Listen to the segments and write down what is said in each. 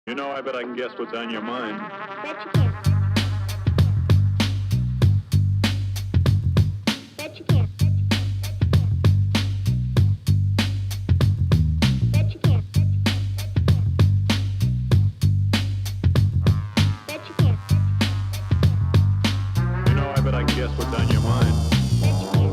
You know, I bet I can guess what's on your mind. Bet you can't. Bet you can't. Bet you can't. Bet you can't. You know, I bet I can guess what's on your mind. Bet you can't.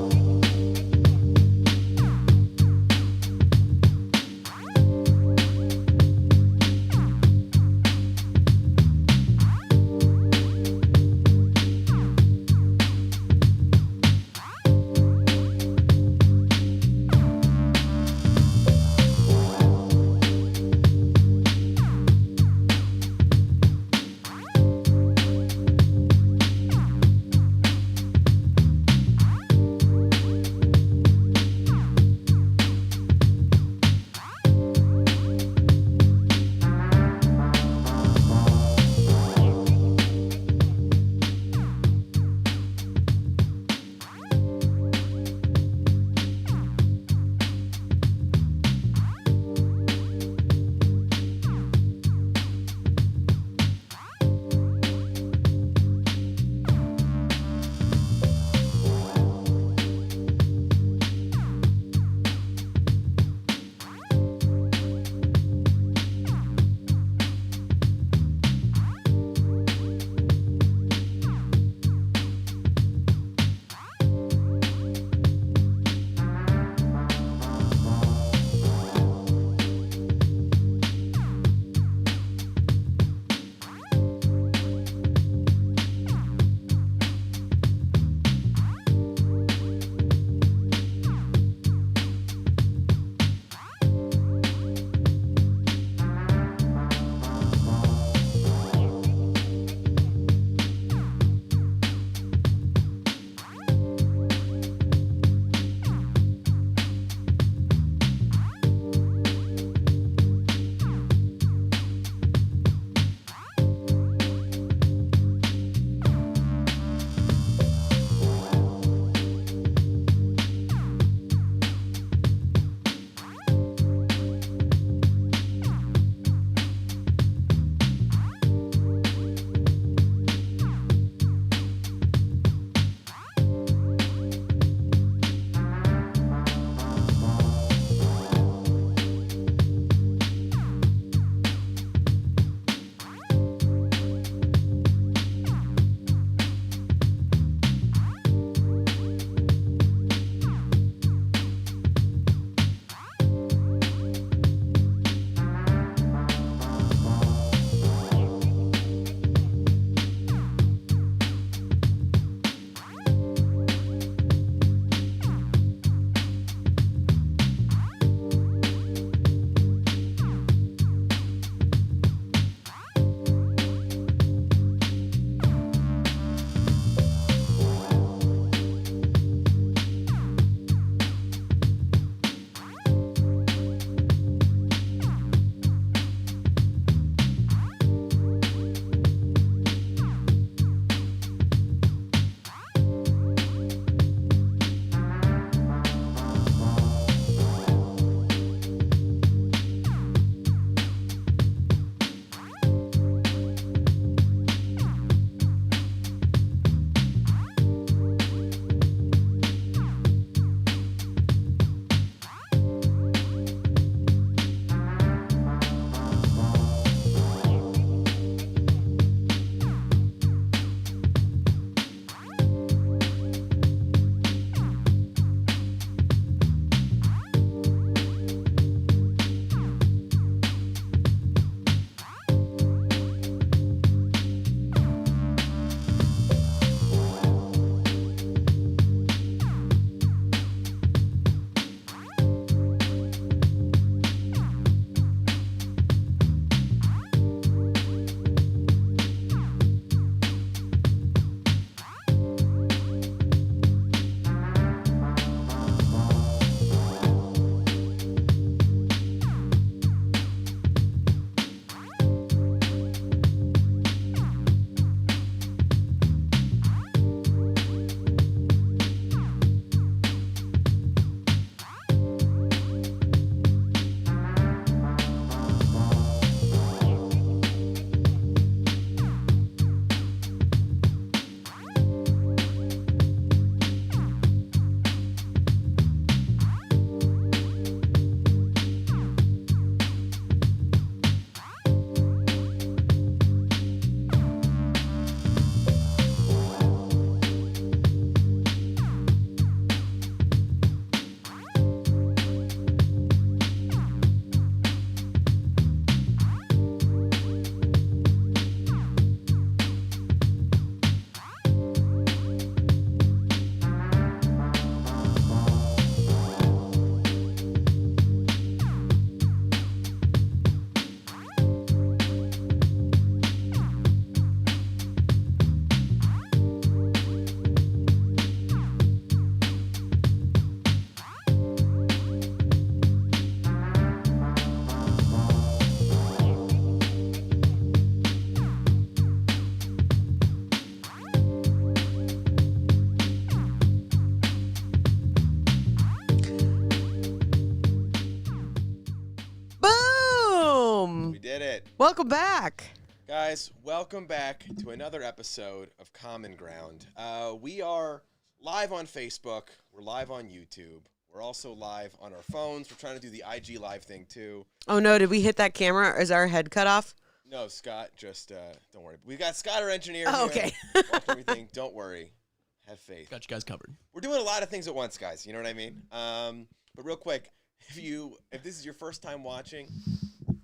Welcome back. Guys, welcome back to another episode of Common Ground. We are live on Facebook. We're live on YouTube. We're also live on our phones. We're trying to do the IG Live thing, too. Oh, no. Did we hit that camera? Is our head cut off? No, Scott, just don't worry. We got Scott, our engineer, Oh, here. okay. Watch everything. Don't worry. Have faith. Got you guys covered. We're doing a lot of things at once, guys. You know what I mean? But real quick, if this is your first time watching,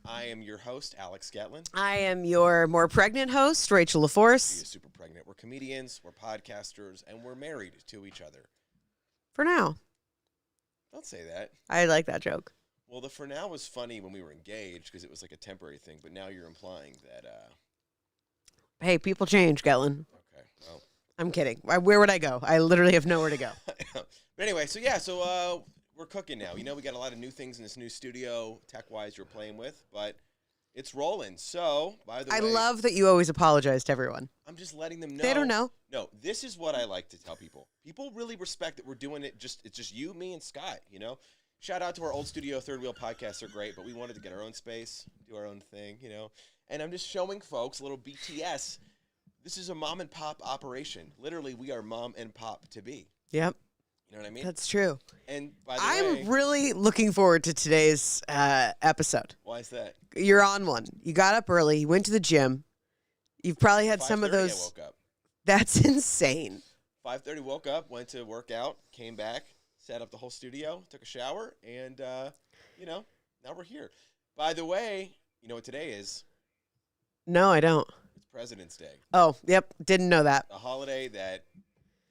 I am your host, Alex Gettlin. I am your more pregnant host, Rachel LaForce. She is super pregnant. We're comedians, we're podcasters, and we're married to each other. For now. Don't say that. I like that joke. Well, the for now was funny when we were engaged because it was like a temporary thing, but now you're implying that, Hey, people change, Gettlin. okay, well. I'm kidding. Where would I go? I literally have nowhere to go. But anyway, so we're cooking now. You know, we got a lot of new things in this new studio, tech-wise, you're playing with, but it's rolling. So, by the way. I love that you always apologize to everyone. I'm just letting them know. They don't know. No, this is what I like to tell people. People really respect that we're doing it. It's just you, me, and Scott, you know? Shout out to our old studio, Third Wheel Podcasts are great, but we wanted to get our own space, do our own thing, you know? And I'm just showing folks a little BTS. This is a mom and pop operation. Literally, we are mom and pop to be. Yep. You know what I mean? That's true. And by the way, I'm really looking forward to today's episode. why is that? You're on one. You got up early. You went to the gym. You've probably had some of 5:30 those. I woke up. That's insane. 5:30 woke up, went to work out, came back, set up the whole studio, took a shower, and, now we're here. By the way, you know what today is? No, I don't. It's President's Day. Oh, yep. Didn't know that. A holiday that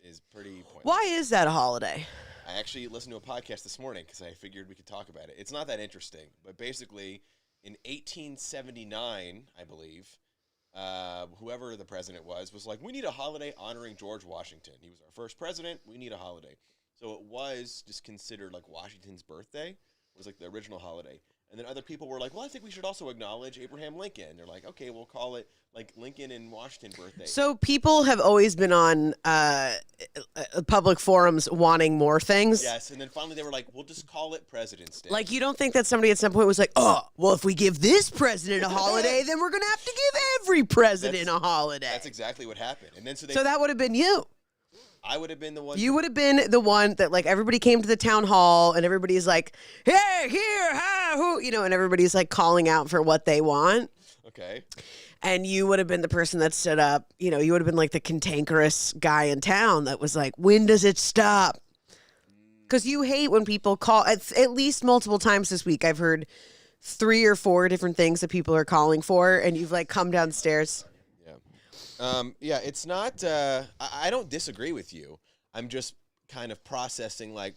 is pretty pointless. Why is that a holiday? I actually listened to a podcast this morning because I figured we could talk about it. It's not that interesting, but basically in 1879, I believe, whoever the president was like, we need a holiday honoring George Washington. He was our first president. We need a holiday. So it was just considered like Washington's birthday was like the original holiday. And then other people were like, well, I think we should also acknowledge Abraham Lincoln. They're like, okay, we'll call it like Lincoln and Washington birthday. So people have always been on public forums wanting more things. Yes, and then finally they were like, we'll just call it President's Day. Like, you don't think that somebody at some point was like, oh, well, if we give this president a holiday, then we're going to have to give every president a holiday. That's exactly what happened. And then so that would have been you. I would have been the one. You would have been the one that, like, everybody came to the town hall and everybody's like, hey, here, ha, who, and everybody's like calling out for what they want. Okay. And you would have been the person that stood up. You would have been like the cantankerous guy in town that was like, when does it stop? Because you hate when people call. At least multiple times this week, I've heard 3 or 4 different things that people are calling for, and you've like come downstairs. Yeah, it's not, I don't disagree with you. I'm just kind of processing like,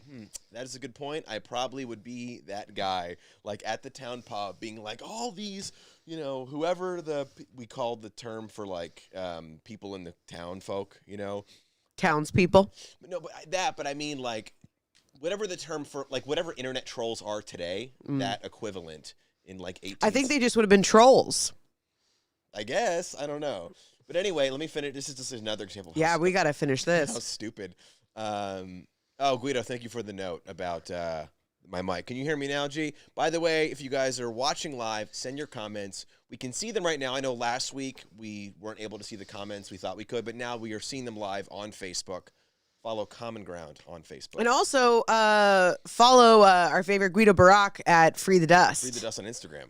that is a good point. I probably would be that guy, like at the town pub being like, all these, whoever we called the term for like people in the town folk, Townspeople. No, but I mean like whatever the term for, like whatever internet trolls are today, that equivalent in like 18. I think they just would have been trolls. I guess. I don't know. But anyway, let me finish. This is just another example. Yeah, we got to finish How this. stupid. Guido, thank you for the note about my mic. Can you hear me now, G? By the way, if you guys are watching live, send your comments. We can see them right now. I know last week we weren't able to see the comments. We thought we could, but now we are seeing them live on Facebook. Follow Common Ground on Facebook. And also follow our favorite Guido Barak at Free the Dust. Free the Dust on Instagram.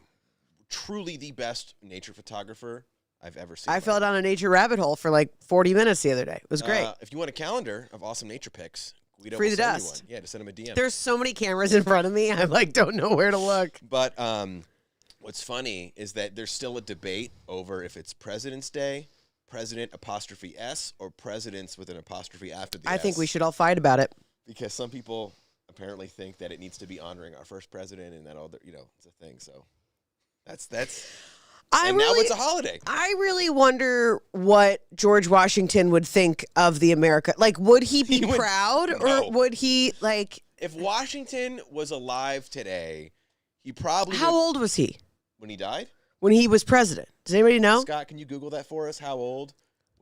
Truly the best nature photographer I've ever seen. I fell down a nature rabbit hole for like 40 minutes the other day. It was great. If you want a calendar of awesome nature pics, Guido Free will the send Dust. you one. Yeah, just send him a DM. There's so many cameras in front of me. I like don't know where to look. But what's funny is that there's still a debate over if it's President's Day, President apostrophe S, or Presidents with an apostrophe after the S. I think we should all fight about it. Because some people apparently think that it needs to be honoring our first president and that all the, it's a thing. So that's now it's a holiday. I really wonder what George Washington would think of the America. Like, would he be proud no. or would he like? If Washington was alive today, he probably How old was he when he died? when he was president? Does anybody know? Scott, can you Google that for us? How old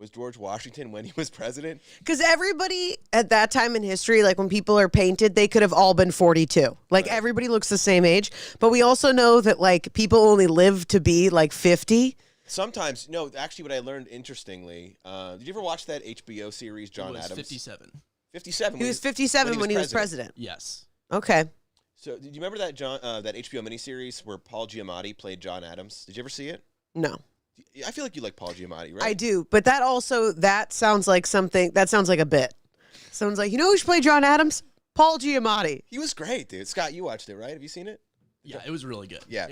was George Washington when he was president. Because everybody at that time in history, like when people are painted, they could have all been 42. Like everybody looks the same age. But we also know that like people only live to be like 50. Sometimes, no, actually what I learned interestingly, did you ever watch that HBO series, John Adams? 57. 57. He was 57 when he was president. Yes. Okay. So did you remember that that HBO miniseries where Paul Giamatti played John Adams? Did you ever see it? No. I feel like you like Paul Giamatti, right? I do. But that sounds like something, that sounds like a bit. Sounds like, you know who should play John Adams? Paul Giamatti. He was great, dude. Scott, you watched it, right? Have you seen it? Yeah, it was really good. Yeah.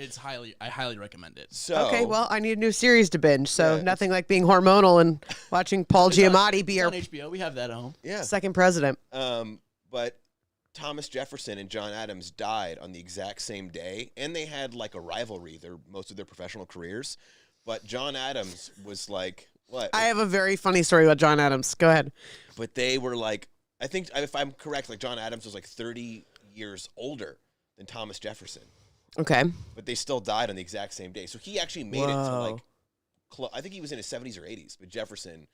I highly recommend it. So Okay, well, I need a new series to binge, so Yeah, nothing like being hormonal and watching Paul Giamatti be It's our on HBO. We have that at home. yeah. second president. But Thomas Jefferson and John Adams died on the exact same day, and they had like a rivalry most of their professional careers. But John Adams was like, what? I have a very funny story about John Adams. Go ahead. But they were like, I think if I'm correct, like John Adams was like 30 years older than Thomas Jefferson. Okay. But they still died on the exact same day. So he actually made it to Whoa. like, I think he was in his 70s or 80s, but Jefferson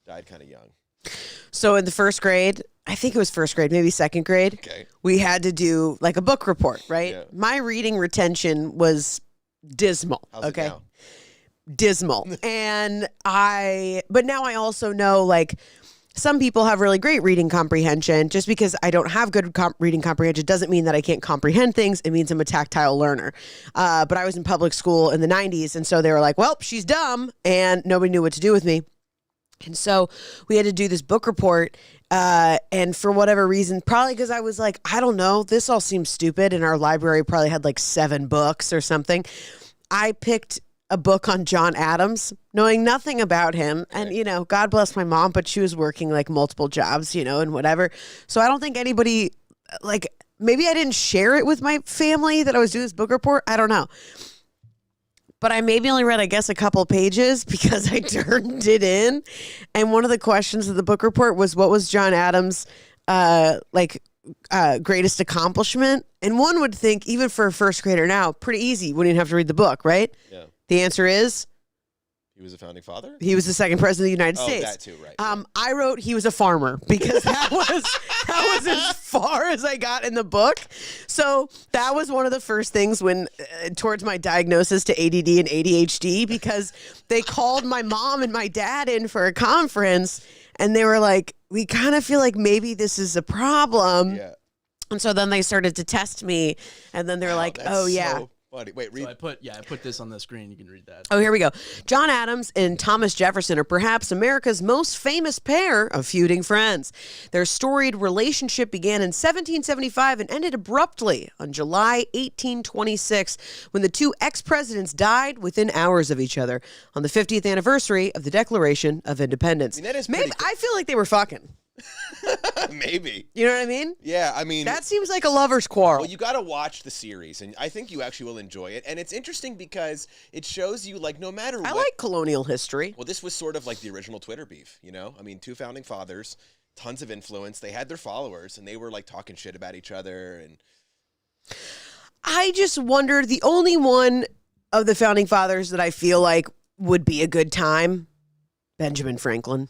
died kind of young. So in the first grade, I think it was first grade, maybe second grade, Okay. we had to do like a book report, right? Yeah. My reading retention was dismal. How's okay. it now? Dismal. But now I also know like some people have really great reading comprehension. Just because I don't have good reading comprehension doesn't mean that I can't comprehend things. It means I'm a tactile learner. But I was in public school in the 90s. And so they were like, well, she's dumb. And nobody knew what to do with me. And so we had to do this book report. And for whatever reason, probably because I was like, I don't know, this all seems stupid. And our library probably had like 7 books or something. I picked a book on John Adams, knowing nothing about him. And, you know, God bless my mom, but she was working like multiple jobs, you know, and whatever. So I don't think anybody, like, maybe I didn't share it with my family that I was doing this book report. I don't know. But I maybe only read, I guess, a couple pages because I turned it in. And one of the questions of the book report was, what was John Adams' greatest accomplishment? And one would think, even for a first grader now, pretty easy. Wouldn't even have to read the book, right? Yeah. The answer is He was a founding father? he was the second president of the United Oh, States. that too, right. I wrote he was a farmer because that was as far as I got in the book. So that was one of the first things when towards my diagnosis to ADD and ADHD, because they called my mom and my dad in for a conference and they were like, we kind of feel like maybe this is a problem. Yeah. And so then they started to test me and then they're like, That's oh yeah. so funny. Wait, read. So I put this on the screen. You can read that. Oh, here we go. John Adams and Thomas Jefferson are perhaps America's most famous pair of feuding friends. Their storied relationship began in 1775 and ended abruptly on July 1826 when the two ex-presidents died within hours of each other on the 50th anniversary of the Declaration of Independence. I mean, that is Maybe pretty I feel like they were fucking. Maybe. You know what I mean? Yeah, I mean, That seems like a lover's quarrel. well, you got to watch the series, and I think you actually will enjoy it. And it's interesting because it shows you, like, no matter I what. like colonial history. Well, this was sort of like the original Twitter beef, you know? I mean, 2 founding fathers, tons of influence. They had their followers, and they were, like, talking shit about each other. And I just wonder, the only one of the founding fathers that I feel like would be a good time, Benjamin Franklin.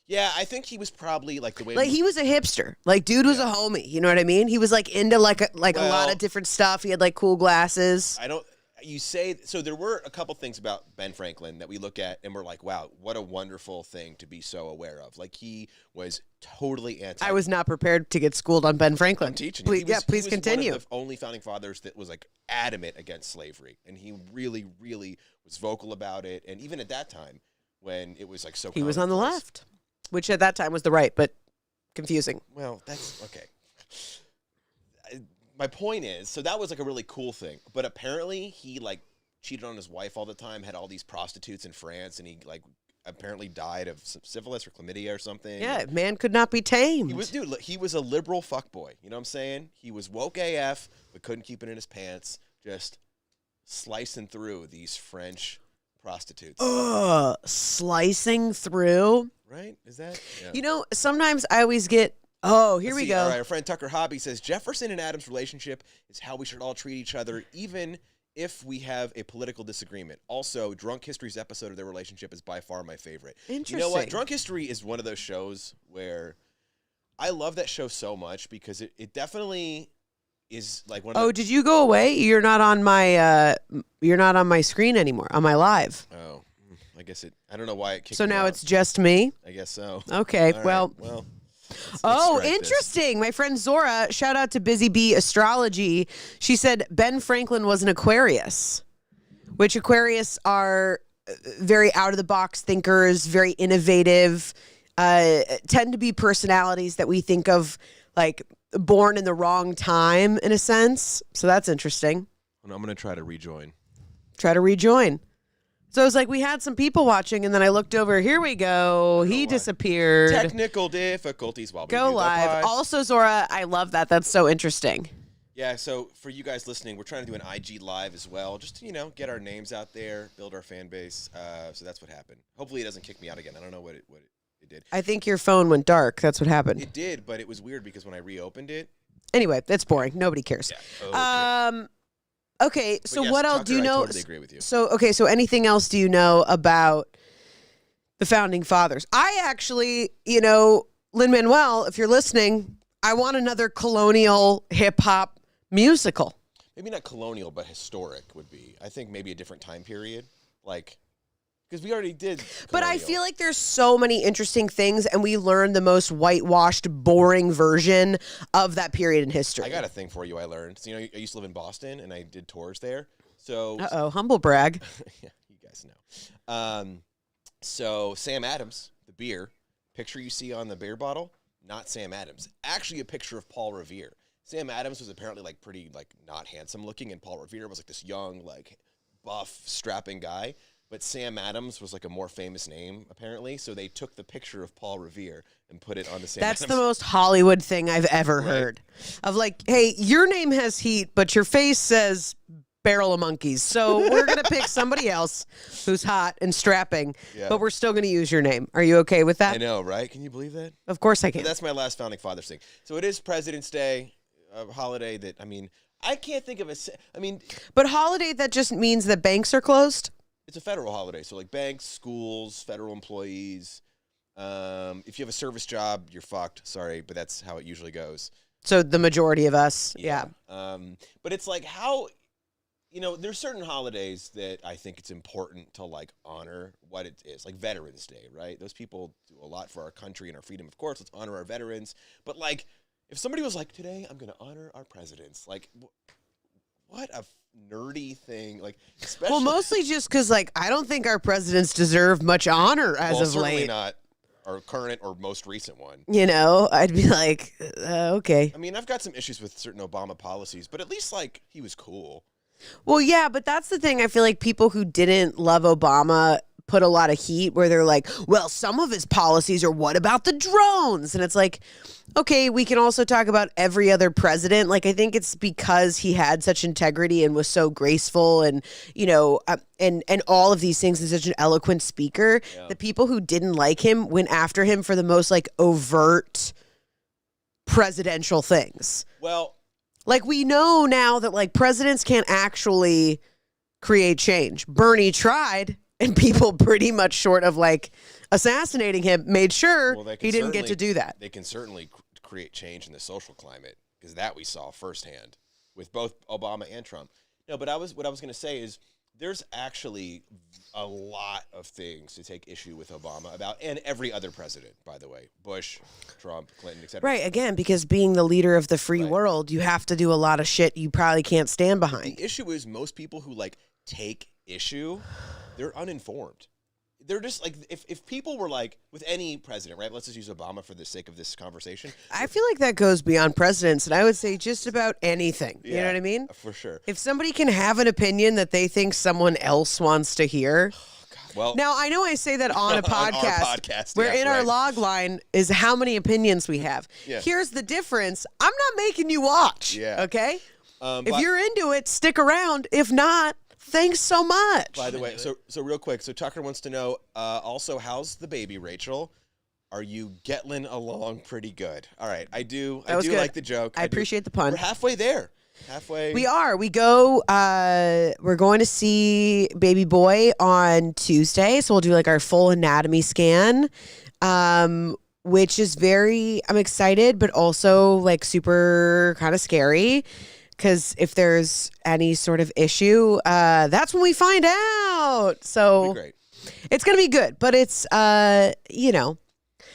yeah, I think he was probably, like, the way. Like he was a hipster. Like dude was a homie. You know what I mean? He was like into like a lot Well- of different stuff. He had like cool glasses. I don't. You say so. There were a couple things about Ben Franklin that we look at and we're like, "Wow, what a wonderful thing to be so aware of." Like he was totally anti. I was not prepared to get schooled on Ben Franklin. I'm teaching Please, you. He was, please he was continue. One of the only founding fathers that was like adamant against slavery, and he really, really was vocal about it. And even at that time, when it was like so, He was on the commonplace. left, which at that time was the right, but confusing. Well, that's okay. My point is, so that was like a really cool thing, but apparently he like cheated on his wife all the time, had all these prostitutes in France, and he like apparently died of syphilis or chlamydia or something. Yeah, man could not be tamed. He was a liberal fuckboy. You know what I'm saying? He was woke AF, but couldn't keep it in his pants, just slicing through these French prostitutes. Slicing through. Right? Is that? Yeah. You know, sometimes I always get. Oh, here Let's we see. go. All right, our friend Tucker Hobby says Jefferson and Adams' relationship is how we should all treat each other, even if we have a political disagreement. Also, Drunk History's episode of their relationship is by far my favorite. Interesting. You know what? Drunk History is one of those shows where I love that show so much because it definitely is like one of Oh, did you go away? You're not on my screen anymore, on my live. Oh, I guess I don't know why it kicked So me now out. it's just me? I guess so. Okay, All right, well. let's Oh, strike this. interesting. My friend Zora, shout out to Busy Bee Astrology. She said Ben Franklin was an Aquarius, which Aquarius are very out of the box thinkers, very innovative, tend to be personalities that we think of like born in the wrong time in a sense. So that's interesting. And I'm going to try to rejoin. Try to rejoin. So it was like we had some people watching, and then I looked over. Here we go. He disappeared. Technical difficulties while we Go do the live. pod. Also, Zora, I love that. That's so interesting. Yeah, so for you guys listening, we're trying to do an IG live as well, just to, get our names out there, build our fan base. So that's what happened. Hopefully it doesn't kick me out again. I don't know what it did. I think your phone went dark. That's what happened. It did, but it was weird because when I reopened it. Anyway, that's boring. Nobody cares. Yeah. Okay. Okay, so yes, what else Tucker, do you I know? totally agree with you. So anything else do you know about the founding fathers? I actually, Lin-Manuel, if you're listening, I want another colonial hip hop musical. Maybe not colonial, but historic would be. I think maybe a different time period. Because we already did colonial. But I feel like there's so many interesting things, and we learned the most whitewashed, boring version of that period in history. I got a thing for you I learned. So, I used to live in Boston, and I did tours there. So Uh-oh, humble brag. yeah, you guys know. So Sam Adams, the beer, picture you see on the beer bottle, not Sam Adams. Actually a picture of Paul Revere. Sam Adams was apparently pretty not handsome looking, and Paul Revere was this young, buff, strapping guy. But Sam Adams was a more famous name, apparently. So they took the picture of Paul Revere and put it on the Sam That's Adams. the most Hollywood thing I've ever heard. Of hey, your name has heat, but your face says barrel of monkeys. So we're going to pick somebody else who's hot and strapping, but we're still going to use your name. Are you okay with that? I know, right? Can you believe that? Of course I can. But that's my last Founding Fathers thing. So it is President's Day, a holiday that, I can't think of But holiday, that just means that banks are closed? it's a federal holiday. So banks, schools, federal employees. If you have a service job, you're fucked. Sorry, but that's how it usually goes. So the majority of us, yeah. But it's how, there's certain holidays that I think it's important to honor what it is. Like Veterans Day, right? Those people do a lot for our country and our freedom. Of course, let's honor our veterans. But if somebody was today I'm going to honor our presidents, what a nerdy thing. Especially. Well, mostly just because, I don't think our presidents deserve much honor as of certainly late. not our current or most recent one. I'd be okay. I've got some issues with certain Obama policies, but at least he was cool. Well, yeah, but that's the thing. I feel like people who didn't love Obama put a lot of heat where they're well, some of his policies are, what about the drones? And it's okay, we can also talk about every other president. I think it's because he had such integrity and was so graceful and, and all of these things, and such an eloquent speaker. Yeah. The people who didn't like him went after him for the most overt presidential things. Well, we know now that presidents can't actually create change. Bernie tried, and people pretty much short of assassinating him made sure he didn't get to do that. They can certainly create change in the social climate, because that we saw firsthand with both Obama and Trump. No, but what I was going to say is there's actually a lot of things to take issue with Obama about, and every other president, by the way, Bush, Trump, Clinton, etc. Right, again, because being the leader of the free world, you have to do a lot of shit you probably can't stand behind. The issue is most people who take issue, they're uninformed. They're just if people were with any president, right? Let's just use Obama for the sake of this conversation. I feel like that goes beyond presidents, and I would say just about anything. Yeah, you know what I mean? For sure. If somebody can have an opinion that they think someone else wants to hear. Well, now, I know I say that on a podcast. On our podcast, where yes, in our log line is how many opinions we have. Yeah. Here's the difference. I'm not making you watch. Yeah. Okay? If you're into it, stick around. If not, thanks so much. By the way, so real quick, so Tucker wants to know, also, how's the baby, Rachel? Are you getting along pretty good? All right, I do That was good. good. Like the joke. I appreciate the pun. We're halfway there. halfway. We are. We go. We're going to see baby boy on Tuesday, so we'll do like our full anatomy scan, which is I'm excited, but also like super kind of scary. Because if there's any sort of issue, that's when we find out. So Great. it's going to be good. But it's, you know,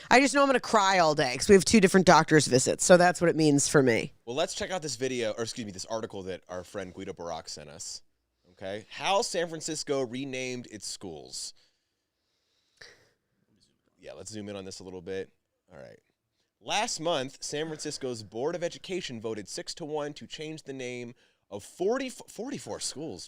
I just know I'm going to cry all day because we have 2 different doctor's visits. So that's what it means for me. Well, let's check out this this article that our friend Guido Barak sent us. Okay. How San Francisco renamed its schools. Yeah, let's zoom in on this a little bit. All right. Last month, San Francisco's Board of Education voted 6-1 to change the name of 44 schools,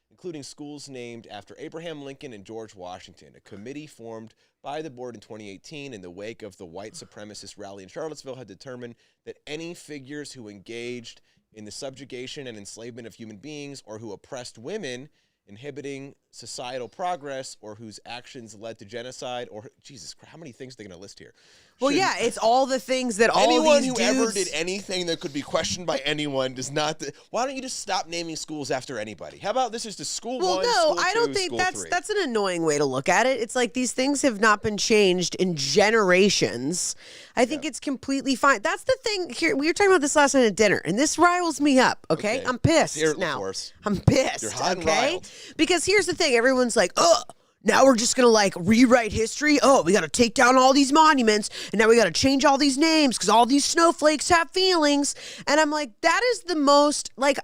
including schools named after Abraham Lincoln and George Washington. A committee formed by the board in 2018 in the wake of the white supremacist rally in Charlottesville had determined that any figures who engaged in the subjugation and enslavement of human beings or who oppressed women, inhibiting societal progress, or whose actions led to genocide, or Jesus Christ, how many things are they going to list here? Well, yeah, it's all the things that all Anyone these who dudes... ever did anything that could be questioned by anyone does not. Why don't you just stop naming schools after anybody? How about this is the school Well, one, no, school I don't two, think school that's 3. that's an annoying way to look at it. It's like these things have not been changed in generations. I think it's completely fine. That's the thing here. We were talking about this last night at dinner, and this riles me up. Okay, I'm pissed Hear it, now. LaForce. I'm pissed. You're hot and okay, riled. because here's the thing. Everyone's like, oh. Now we're just going to like rewrite history. Oh, we got to take down all these monuments and now we got to change all these names because all these snowflakes have feelings. And I'm like, that is the most like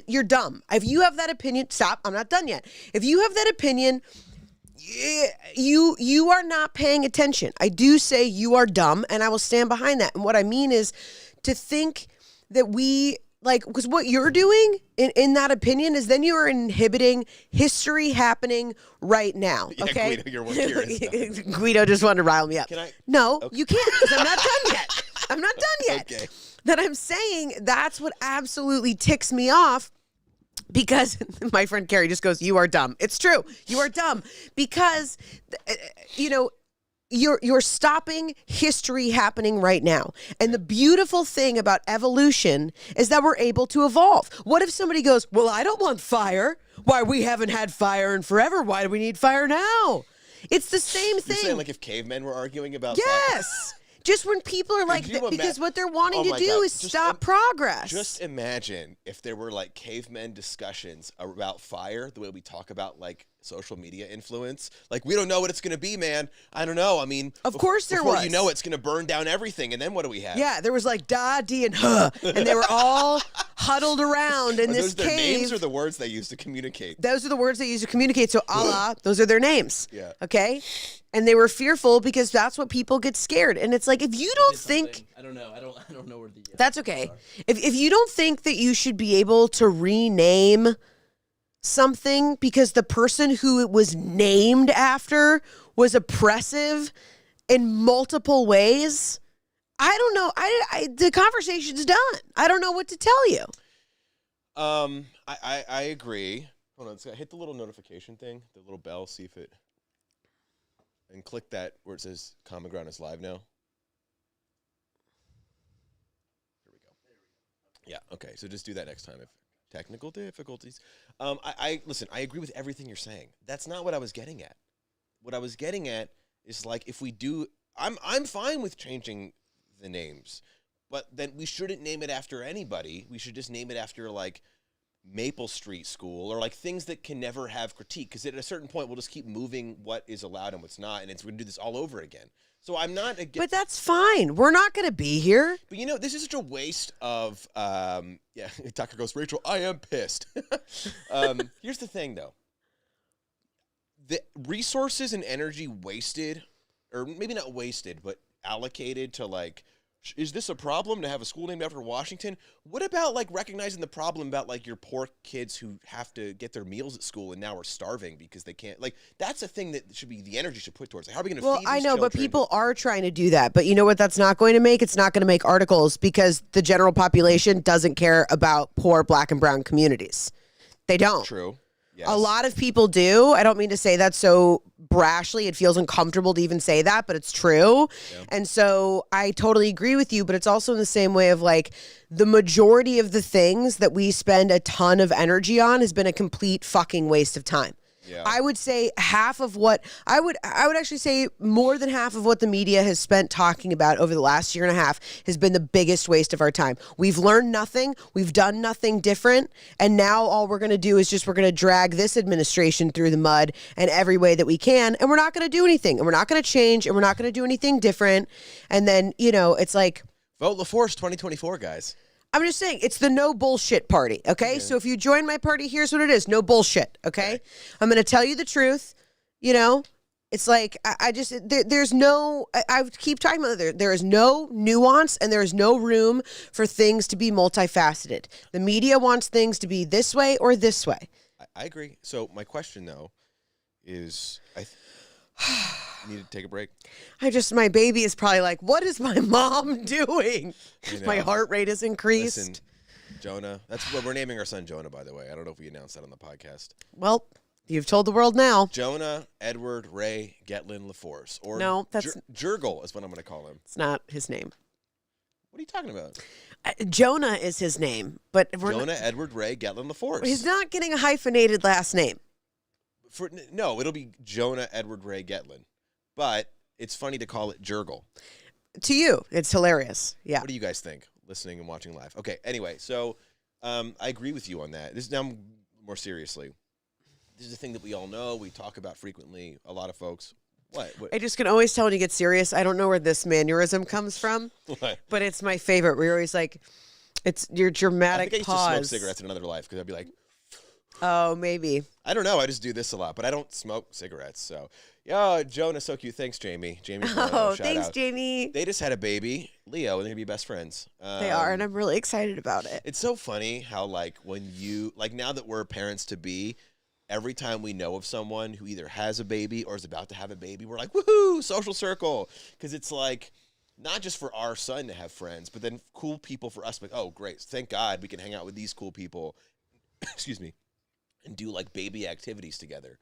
you're dumb. If you have that opinion, stop. I'm not done yet. If you have that opinion, you are not paying attention. I do say you are dumb and I will stand behind that. And what I mean is to think that because what you're doing in that opinion is then you are inhibiting history happening right now. Yeah, Okay, Guido, you're more curious. Guido just wanted to rile me up. Can I? No, Okay. you can't because I'm not done yet. I'm not done yet. Okay. That I'm saying that's what absolutely ticks me off. Because my friend Carrie just goes, "You are dumb." It's true. You are dumb because, you're stopping history happening right now. And the beautiful thing about evolution is that we're able to evolve. What if somebody goes, well, I don't want fire. Why, we haven't had fire in forever. Why do we need fire now? It's the same thing. You're saying like if cavemen were arguing about Yes. Just when people are like, you because what they're Oh wanting to my do God. is stop progress. Just imagine if there were like cavemen discussions about fire, the way we talk about like social media influence. Like, we don't know what it's going to be, man. I don't know. I mean, Of course there before was. you know it's going to burn down everything. And then what do we have? Yeah, there was like da, dee, and huh, and they were all huddled around in Are this those their cave. names or the words they use to communicate? Those are the words they use to communicate. So Allah, those are their names. Yeah. Okay? And they were fearful because that's what people get scared. And it's like, if you don't think... I don't know. I don't know where the. That's okay. If you don't think that you should be able to rename something because the person who it was named after was oppressive in multiple ways, I don't know. The conversation's done. I don't know what to tell you. I agree. Hold on, hit the little notification thing, the little bell, see if it, and click that where it says Common Ground is live now. Here we go. Yeah, okay, so just do that next time if technical difficulties. Listen, I agree with everything you're saying. That's not what I was getting at. What I was getting at is like if we do, I'm fine with changing the names, but then we shouldn't name it after anybody. We should just name it after like Maple Street School or like things that can never have critique, because at a certain point we'll just keep moving what is allowed and what's not, and we're going to do this all over again. So I'm not against, But that's fine. We're not going to be here. but you know, this is such a waste of yeah, Tucker goes, Rachel, I am pissed. Here's the thing though, the resources and energy wasted, or maybe not wasted, but allocated to like, is this a problem to have a school named after Washington? What about like recognizing the problem about like your poor kids who have to get their meals at school and now are starving because they can't? Like, that's a thing that should be, the energy should put towards. Like, how are we going to feed these I know, but children? people are trying to do that. But you know what that's not going to make? It's not going to make articles because the general population doesn't care about poor Black and brown communities. They don't. True. Yes. A lot of people do. I don't mean to say that so brashly. It feels uncomfortable to even say that, but it's true. Yeah. And so I totally agree with you, but it's also in the same way of like the majority of the things that we spend a ton of energy on has been a complete fucking waste of time. Yeah. I would say half of what I would actually say more than half of what the media has spent talking about over the last year and a half has been the biggest waste of our time. We've learned nothing. We've done nothing different. And now all we're going to do is we're going to drag this administration through the mud in every way that we can. And we're not going to do anything. And we're not going to change. And we're not going to do anything different. And then, it's like. Vote LaForce 2024, guys. I'm just saying, it's the no bullshit party, okay? So if you join my party, here's what it is. No bullshit, okay? I'm going to tell you the truth, It's like, there's no, I keep talking about there is no nuance and there is no room for things to be multifaceted. The media wants things to be this way or this way. I agree. So my question, though, is you need to take a break. My baby is probably like, what is my mom doing? You know. My heart rate is increased. Listen, Jonah, that's what we're naming our son Jonah, by the way. I don't know if we announced that on the podcast. Well, you've told the world now. Jonah Edward Ray Gettlin LaForce. Or No, that's... Jurgle is what I'm going to call him. It's not his name. What are you talking about? Jonah is his name, but Jonah Edward Ray Gettlin LaForce. He's not getting a hyphenated last name. No, it'll be Jonah Edward Ray Gettlin. But it's funny to call it Jurgle. To you, it's hilarious. Yeah. What do you guys think, listening and watching live? Okay, anyway, so I agree with you on that. This is now more seriously. This is a thing that we all know. We talk about frequently. A lot of folks. What? I just can always tell when you get serious. I don't know where this mannerism comes from, What? but it's my favorite. We're always like, it's your dramatic I think I used pause. to smoke cigarettes in another life because I'd be like, Oh, maybe. I don't know. I just do this a lot, but I don't smoke cigarettes. So, yeah, Jonah, so cute. Thanks, Jamie. Jamie, Oh, shout thanks, out. Jamie. They just had a baby, Leo, and they're gonna be best friends. They are, and I'm really excited about it. It's so funny how now that we're parents to be, every time we know of someone who either has a baby or is about to have a baby, we're like, woohoo, social circle, because it's like not just for our son to have friends, but then cool people for us. Like, oh, great, thank God we can hang out with these cool people. Excuse me. And do like baby activities together.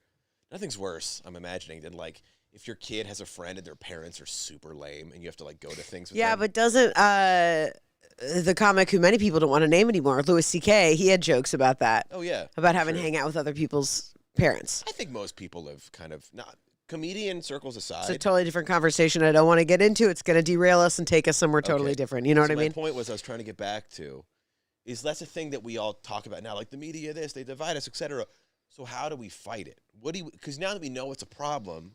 Nothing's worse, I'm imagining, than like if your kid has a friend and their parents are super lame and you have to like go to things with them. Yeah, but doesn't the comic who many people don't want to name anymore, Louis C.K., he had jokes about that. Oh yeah. About having to Sure. hang out with other people's parents. I think most people have kind of not comedian circles aside. It's a totally different conversation I don't want to get into. It's going to derail us and take us somewhere totally Okay. different. You know what So I mean? My point was I was trying to get back to is that's a thing that we all talk about now, like the media, they divide us, etc. So how do we fight it? Because now that we know it's a problem,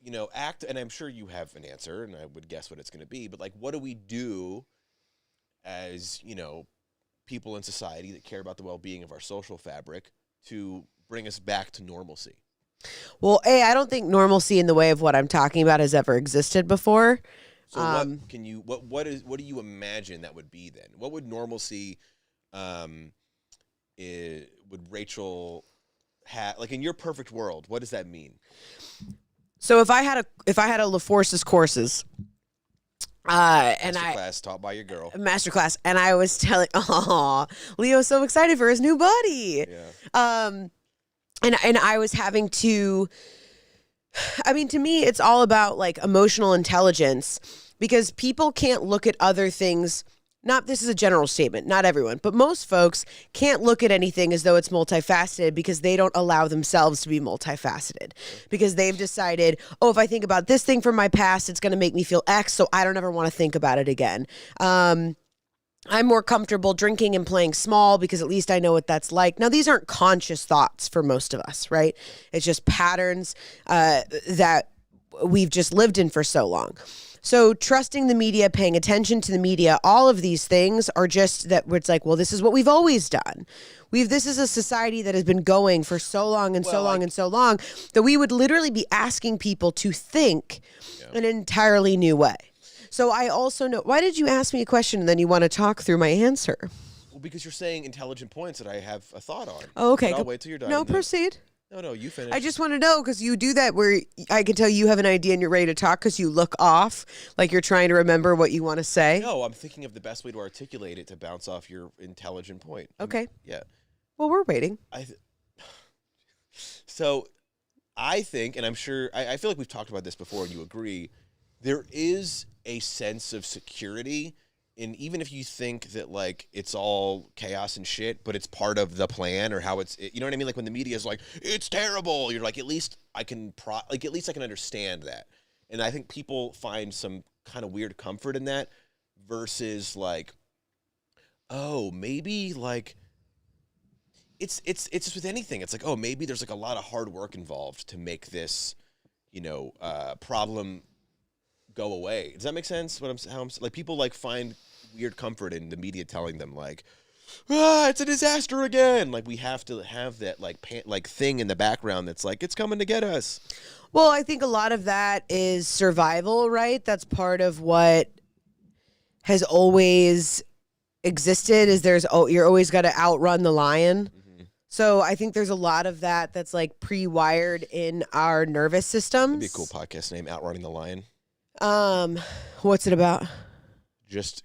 and I'm sure you have an answer, and I would guess what it's going to be, but like, what do we do as, people in society that care about the well-being of our social fabric to bring us back to normalcy? Well, I don't think normalcy in the way of what I'm talking about has ever existed before. So what do you imagine that would be then? What would normalcy would Rachel have, like in your perfect world? What does that mean? So if I had a LaForce's courses, and Masterclass taught by your girl. masterclass, and I was telling, oh, Leo's so excited for his new buddy. Yeah. And I was having to, to me, it's all about like emotional intelligence because people can't look at other things. This is a general statement, not everyone, but most folks can't look at anything as though it's multifaceted because they don't allow themselves to be multifaceted because they've decided, if I think about this thing from my past, it's going to make me feel X, so I don't ever want to think about it again. I'm more comfortable drinking and playing small because at least I know what that's like. Now, these aren't conscious thoughts for most of us, right? It's just patterns that we've just lived in for so long. So trusting the media, paying attention to the media, all of these things are just that where it's like, well, this is what we've always done. This is a society that has been going for so long and so long and so long that we would literally be asking people to think in an entirely new way. So I also know, why did you ask me a question and then you want to talk through my answer? Well, because you're saying intelligent points that I have a thought on. Oh, okay. But I'll wait till you're done. No, and then- proceed. No, you finish. I just want to know because you do that where I can tell you have an idea and you're ready to talk because you look off like you're trying to remember what you want to say. No, I'm thinking of the best way to articulate it to bounce off your intelligent point. Okay. Yeah. Well, we're waiting. So I think, and I'm sure, I feel like we've talked about this before and you agree, there is a sense of security. And even if you think that like it's all chaos and shit, but it's part of the plan or how you know what I mean? Like when the media is like, it's terrible, you're like, at least I can understand that. And I think people find some kind of weird comfort in that versus like, oh, maybe like it's just with anything. It's like, oh, maybe there's like a lot of hard work involved to make this, problem go away. Does that make sense? How I'm like people like find weird comfort in the media telling them like, it's a disaster again. Like we have to have that like thing in the background that's like it's coming to get us. Well, I think a lot of that is survival, right? That's part of what has always existed. Is you're always got to outrun the lion. Mm-hmm. So I think there's a lot of that that's like pre-wired in our nervous systems. It'd be a cool podcast name, Outrunning the Lion. What's it about? Just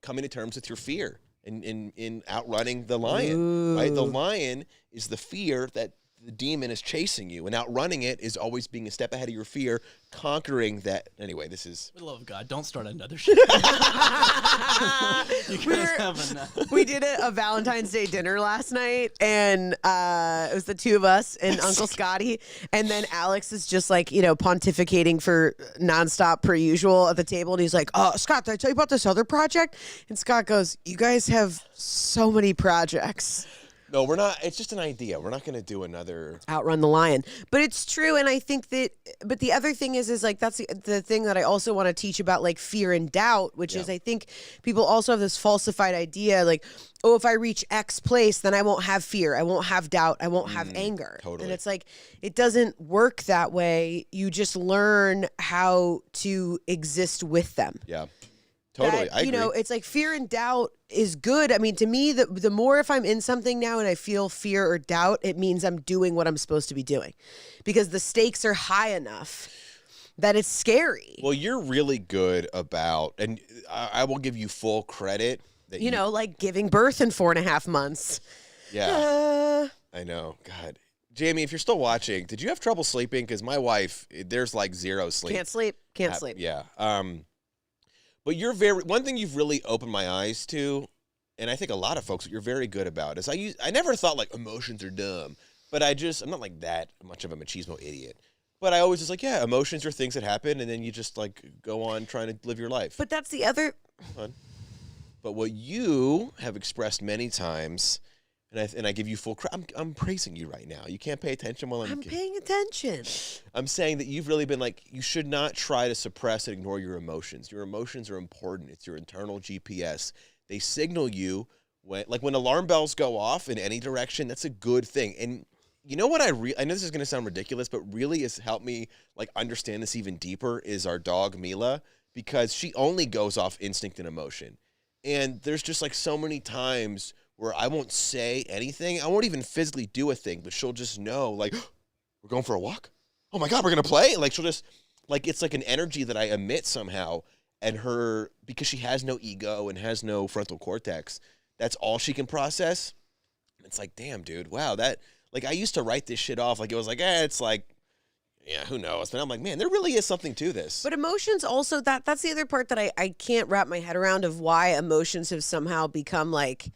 coming to terms with your fear in outrunning the lion. Ooh. Right? The lion is the fear that the demon is chasing you, and outrunning it is always being a step ahead of your fear, conquering that. Anyway, this is... For the love of God, don't start another shit. We did a Valentine's Day dinner last night, and it was the two of us and Uncle Scotty, and then Alex is just like, pontificating for nonstop per usual at the table, and he's like, Scott, did I tell you about this other project? And Scott goes, you guys have so many projects. No, we're not. It's just an idea. We're not going to do another outrun the lion. But it's true, and I think that. But the other thing is like that's the thing that I also want to teach about, like fear and doubt, which is I think people also have this falsified idea, like, oh, if I reach X place, then I won't have fear, I won't have doubt, I won't have anger. Totally. And it's like it doesn't work that way. You just learn how to exist with them. Yeah. Totally, I agree. It's like fear and doubt is good. I mean, to me, the more if I'm in something now and I feel fear or doubt, it means I'm doing what I'm supposed to be doing, because the stakes are high enough that it's scary. Well, you're really good about, and I will give you full credit that like giving birth in 4.5 months. Yeah, I know. God, Jamie, if you're still watching, did you have trouble sleeping? Because my wife, there's like zero sleep. Can't sleep. Yeah. But one thing you've really opened my eyes to, and I think a lot of folks, what you're very good about is I never thought like emotions are dumb, but I'm not like that much of a machismo idiot. But I always just like, yeah, emotions are things that happen, and then you just like go on trying to live your life. But that's the other. But what you have expressed many times, and I give you full credit. I'm praising you right now. You can't pay attention while I'm paying attention. I'm saying that you've really been like, you should not try to suppress and ignore your emotions. Your emotions are important. It's your internal GPS. They signal you when alarm bells go off in any direction. That's a good thing. And you know what I know this is going to sound ridiculous, but really has helped me like understand this even deeper is our dog Mila, because she only goes off instinct and emotion. And there's just like so many times where I won't say anything. I won't even physically do a thing, but she'll just know, like, we're going for a walk? Oh my God, we're going to play? Like, she'll just, like, it's like an energy that I emit somehow. And because she has no ego and has no frontal cortex, that's all she can process. It's like, damn, dude, wow, like, I used to write this shit off. Like, it was like, it's like, yeah, who knows? But I'm like, man, there really is something to this. But emotions also, that's the other part that I can't wrap my head around of why emotions have somehow become, like,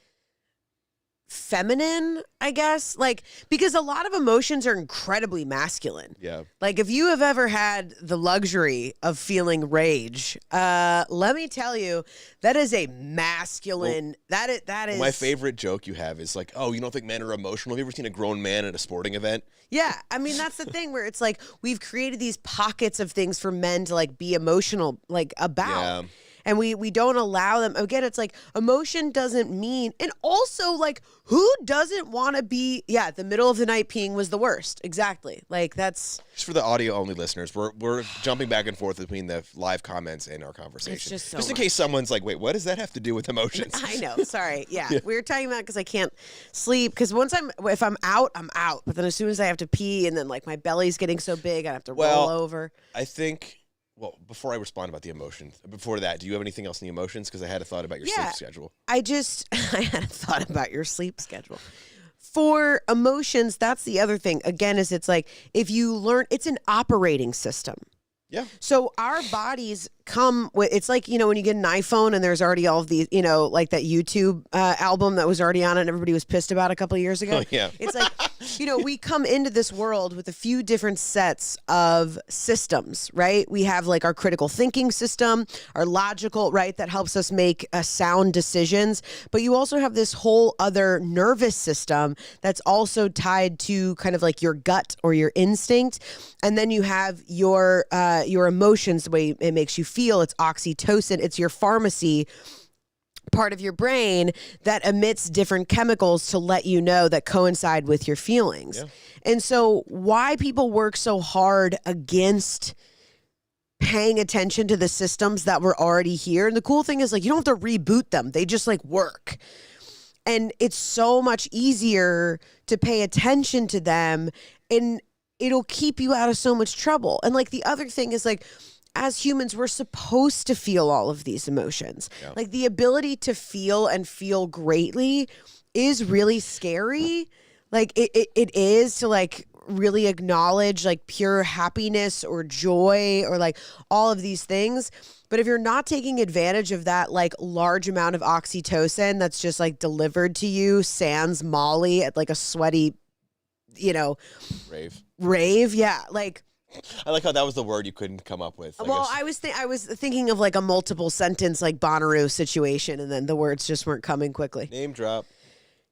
feminine, I guess, like, because a lot of emotions are incredibly masculine. Yeah. Like, if you have ever had the luxury of feeling rage, let me tell you, that is a masculine. That is my favorite joke you have is like, oh, you don't think men are emotional? Have you ever seen a grown man at a sporting event? Yeah, I mean, that's the thing where it's like we've created these pockets of things for men to like be emotional, like about. Yeah. And we don't allow them. Again, it's like emotion doesn't mean, and also like who doesn't want to be, the middle of the night peeing was the worst. Exactly. Like that's. Just for the audio only listeners, we're jumping back and forth between the live comments and our conversation. It's just so in case someone's like, wait, what does that have to do with emotions? I know. Sorry. Yeah. We were talking about because I can't sleep. Because if I'm out, I'm out. But then as soon as I have to pee and then like my belly's getting so big, I have to roll over. I think. Well, before I respond about the emotions, before that, do you have anything else in the emotions? Because I had a thought about your sleep schedule. I had a thought about your sleep schedule. for emotions, that's the other thing. Again, is it's like if you learn, it's an operating system. Yeah. So our bodies come with, it's like, when you get an iPhone and there's already all of these, like that YouTube album that was already on it and everybody was pissed about a couple of years ago. Oh, yeah. It's like, we come into this world with a few different sets of systems, right? We have like our critical thinking system, our logical, right? That helps us make sound decisions. But you also have this whole other nervous system that's also tied to kind of like your gut or your instinct. And then you have your emotions, the way it makes you feel. It's oxytocin. It's your pharmacy part of your brain that emits different chemicals to let you know that coincide with your feelings. Yeah. And so why people work so hard against paying attention to the systems that were already here. And the cool thing is like, you don't have to reboot them. They just like work. And it's so much easier to pay attention to them, and it'll keep you out of so much trouble. And like the other thing is like, as humans, we're supposed to feel all of these emotions. Yeah. Like the ability to feel and feel greatly is really scary. Like it is to like really acknowledge like pure happiness or joy or like all of these things. But if you're not taking advantage of that like large amount of oxytocin that's just like delivered to you sans Molly at like a sweaty, rave. Yeah. Like, I like how that was the word you couldn't come up with. well, I was thinking of like a multiple sentence like Bonnaroo situation, and then the words just weren't coming quickly. Name drop.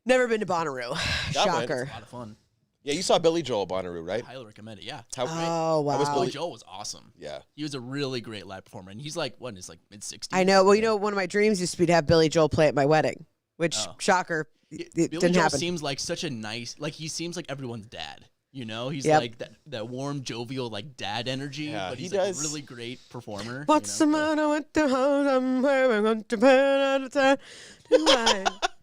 Never been to Bonnaroo. That went. Shocker. A lot of fun. Yeah, you saw Billy Joel Bonnaroo, right? I highly recommend it. Yeah. How, Oh how was wow. Billy Joel was awesome. Yeah. He was a really great live performer, and he's like, what, in his like mid-60s? I know. Well, one of my dreams used to be to have Billy Joel play at my wedding, which shocker, it Billy didn't Joel happen. seems like such a nice, like he seems like everyone's dad. He's Yep. like that warm, jovial, like dad energy. Yeah, but he he's like does. a really great performer. What's the matter with the heart? I'm wearing on to bed at a time.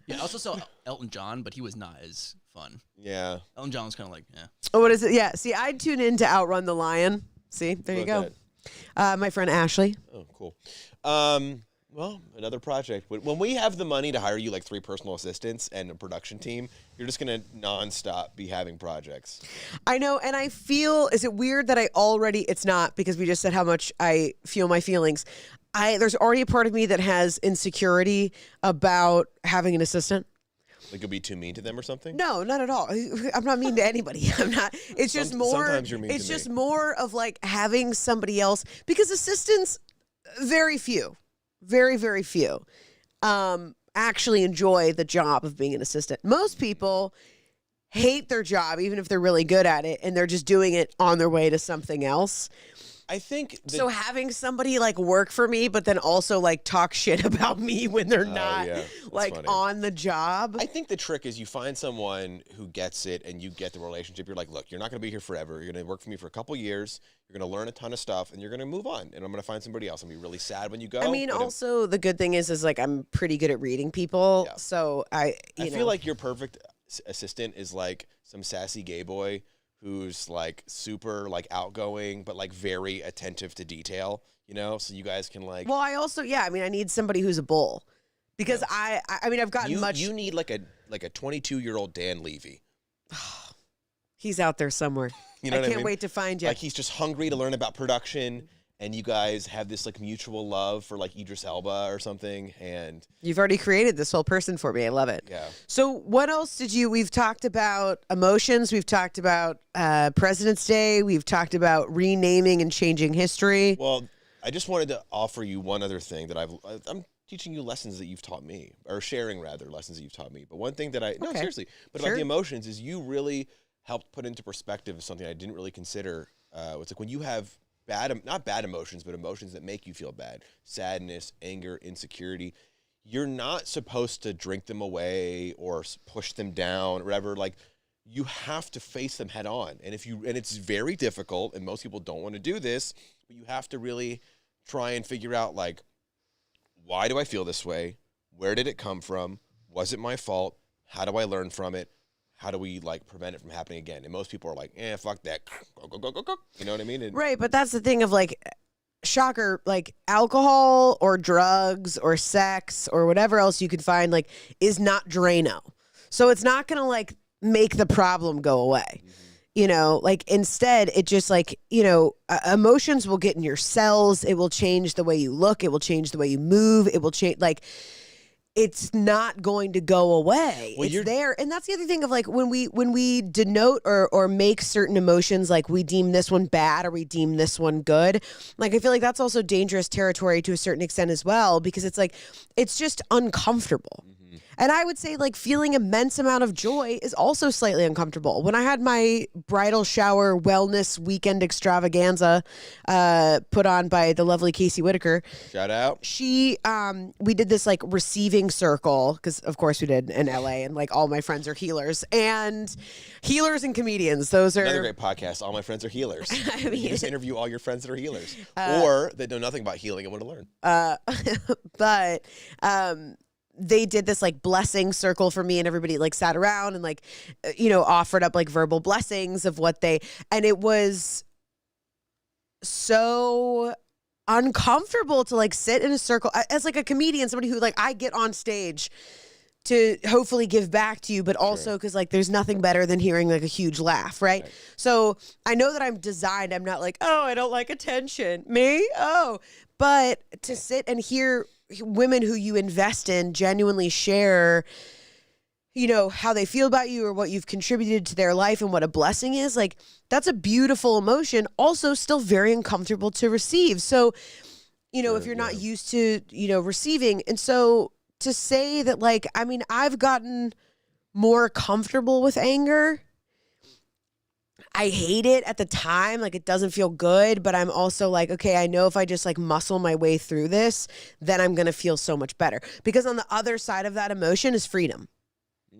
Yeah, I also saw Elton John, but he was not as fun. Yeah. Elton John was kind of like, yeah. Oh, what is it? Yeah. See, I'd tune in to Outrun the Lion. See, there you Who wrote go. My friend Ashley. Oh, cool. Well, another project. When we have the money to hire you like 3 personal assistants and a production team, you're just going to nonstop be having projects. I know, and I feel, is it weird that it's not, because we just said how much I feel my feelings. There's already a part of me that has insecurity about having an assistant. Like you'll be too mean to them or something? No, not at all. I'm not mean to anybody. I'm not. It's just more. Sometimes you're mean It's to me. just more of like having somebody else, because assistants, very few, very, very few, actually enjoy the job of being an assistant. Most people hate their job, even if they're really good at it, and they're just doing it on their way to something else. I think So having somebody like work for me, but then also like talk shit about me when they're not yeah, that's like funny. on the job. I think the trick is you find someone who gets it and you get the relationship. You're like, look, you're not going to be here forever. You're going to work for me for a couple years. You're going to learn a ton of stuff, and you're going to move on. And I'm going to find somebody else. I'm going to be really sad when you go. I mean, but also the good thing is like I'm pretty good at reading people. Yeah. So I feel like your perfect assistant is like some sassy gay boy who's like super like outgoing, but like very attentive to detail, so you guys can like. Well, I also, I mean, I need somebody who's a bull, because I mean, I've gotten much. You need like a 22-year-old Dan Levy. He's out there somewhere. You know I what I can't mean? wait to find you. Like he's just hungry to learn about production, and you guys have this like mutual love for like Idris Elba or something, and You've already created this whole person for me. I love it. yeah. So what else we've talked about emotions. We've talked about President's Day. We've talked about renaming and changing history. Well, I just wanted to offer you one other thing that I'm teaching you lessons that you've taught me, or sharing rather lessons that you've taught me. But one thing that no, Okay. seriously, but Sure. about the emotions is you really helped put into perspective something I didn't really consider. It's like when you have not bad emotions, but emotions that make you feel bad, sadness, anger, insecurity, you're not supposed to drink them away or push them down or whatever. Like you have to face them head on. And it's very difficult, and most people don't want to do this, but you have to really try and figure out like, why do I feel this way? Where did it come from? Was it my fault? How do I learn from it? How do we like prevent it from happening again? And most people are like, fuck that. Go. You know what I mean? And Right, but that's the thing of like, shocker, like alcohol or drugs or sex or whatever else you could find like is not Drano. So it's not going to like make the problem go away. You know, like instead it just like, you know, emotions will get in your cells. It will change the way you look. It will change the way you move. It will change, like, it's not going to go away. Well, it's there. And that's the other thing of like when we denote or make certain emotions, like we deem this one bad or we deem this one good. Like, I feel like that's also dangerous territory to a certain extent as well, because it's like, it's just uncomfortable. And I would say like feeling immense amount of joy is also slightly uncomfortable. When I had my bridal shower wellness weekend extravaganza put on by the lovely Casey Whitaker. Shout out. We did this like receiving circle, because of course we did in LA, and like all my friends are healers and comedians. Those are Another great podcast. All my friends are healers. I mean, You just interview all your friends that are healers, or that know nothing about healing and want to learn. but they did this like blessing circle for me, and everybody like sat around and like, you know, offered up like verbal blessings of what and it was so uncomfortable to like sit in a circle as like a comedian, somebody who like I get on stage to hopefully give back to you, but also because like there's nothing better than hearing like a huge laugh, right? So I know that I'm not like, oh, I don't like attention. Me? Oh. But to sit and hear women who you invest in genuinely share, you know, how they feel about you or what you've contributed to their life and what a blessing is, like, that's a beautiful emotion, also still very uncomfortable to receive. So, you know, if you're not used to, you know, receiving. And so to say that, like, I mean, I've gotten more comfortable with anger. I hate it at the time. Like, it doesn't feel good, but I'm also like, okay, I know if I just like muscle my way through this, then I'm going to feel so much better. Because on the other side of that emotion is freedom.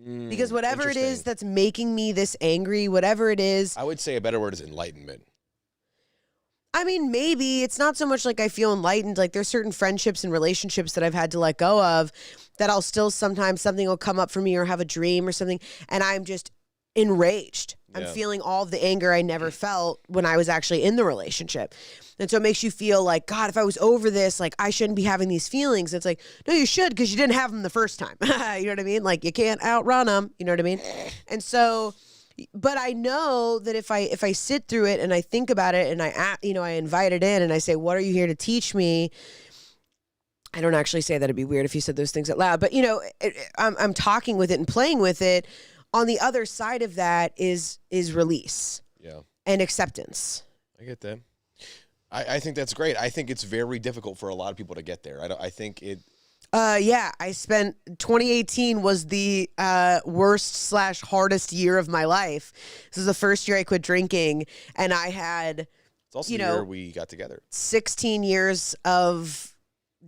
Because whatever it is that's making me this angry, whatever it is. I would say a better word is enlightenment. I mean, maybe it's not so much like I feel enlightened. Like, there's certain friendships and relationships that I've had to let go of that I'll still sometimes something will come up for me or have a dream or something, and I'm just enraged. I'm feeling all of the anger I never felt when I was actually in the relationship. And so it makes you feel like, God, if I was over this, like, I shouldn't be having these feelings. It's like, no, you should, because you didn't have them the first time. You know what I mean? Like, you can't outrun them. You know what I mean? And so, but I know that if I sit through it and I think about it and I invite it in and I say, what are you here to teach me? I don't actually say that. It'd be weird if you said those things out loud, but, you know, I'm talking with it and playing with it. On the other side of that is release, and acceptance. I get that. I think that's great. I think it's very difficult for a lot of people to get there. I think it. I spent 2018 was the worst / hardest year of my life. This is the first year I quit drinking, and I had. It's also the year we got together. 16 years of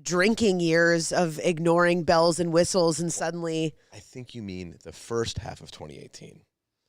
drinking years of ignoring bells and whistles, and suddenly. I think you mean the first half of 2018.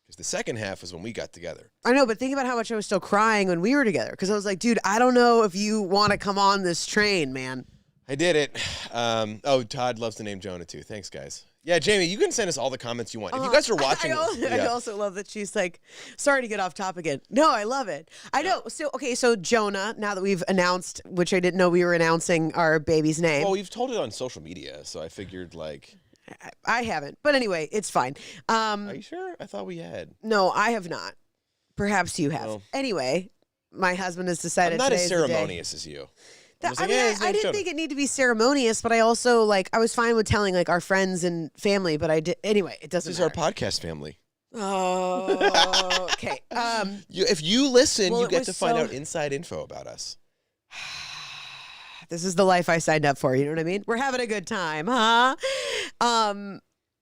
Because the second half is when we got together. I know, but think about how much I was still crying when we were together. Because I was like, dude, I don't know if you want to come on this train, man. I did it. Todd loves the name Jonah, too. Thanks, guys. Yeah, Jamie, you can send us all the comments you want. If you guys are watching... I also love that she's like, sorry to get off topic again. No, I love it. I know. So Jonah, now that we've announced, which I didn't know we were announcing our baby's name. Well, we've told it on social media, so I figured, like... I haven't. But anyway, it's fine. Are you sure? I thought we had. No, I have not. Perhaps you have. No. Anyway, my husband has decided I'm not as today's the day. ceremonious as you. I didn't think it needed to be ceremonious, but I also I was fine with telling our friends and family, but I did anyway. It doesn't. This is matter. our podcast family. Oh, okay. If you listen, you it get was to find out inside info about us. This is the life I signed up for. You know what I mean? We're having a good time, huh?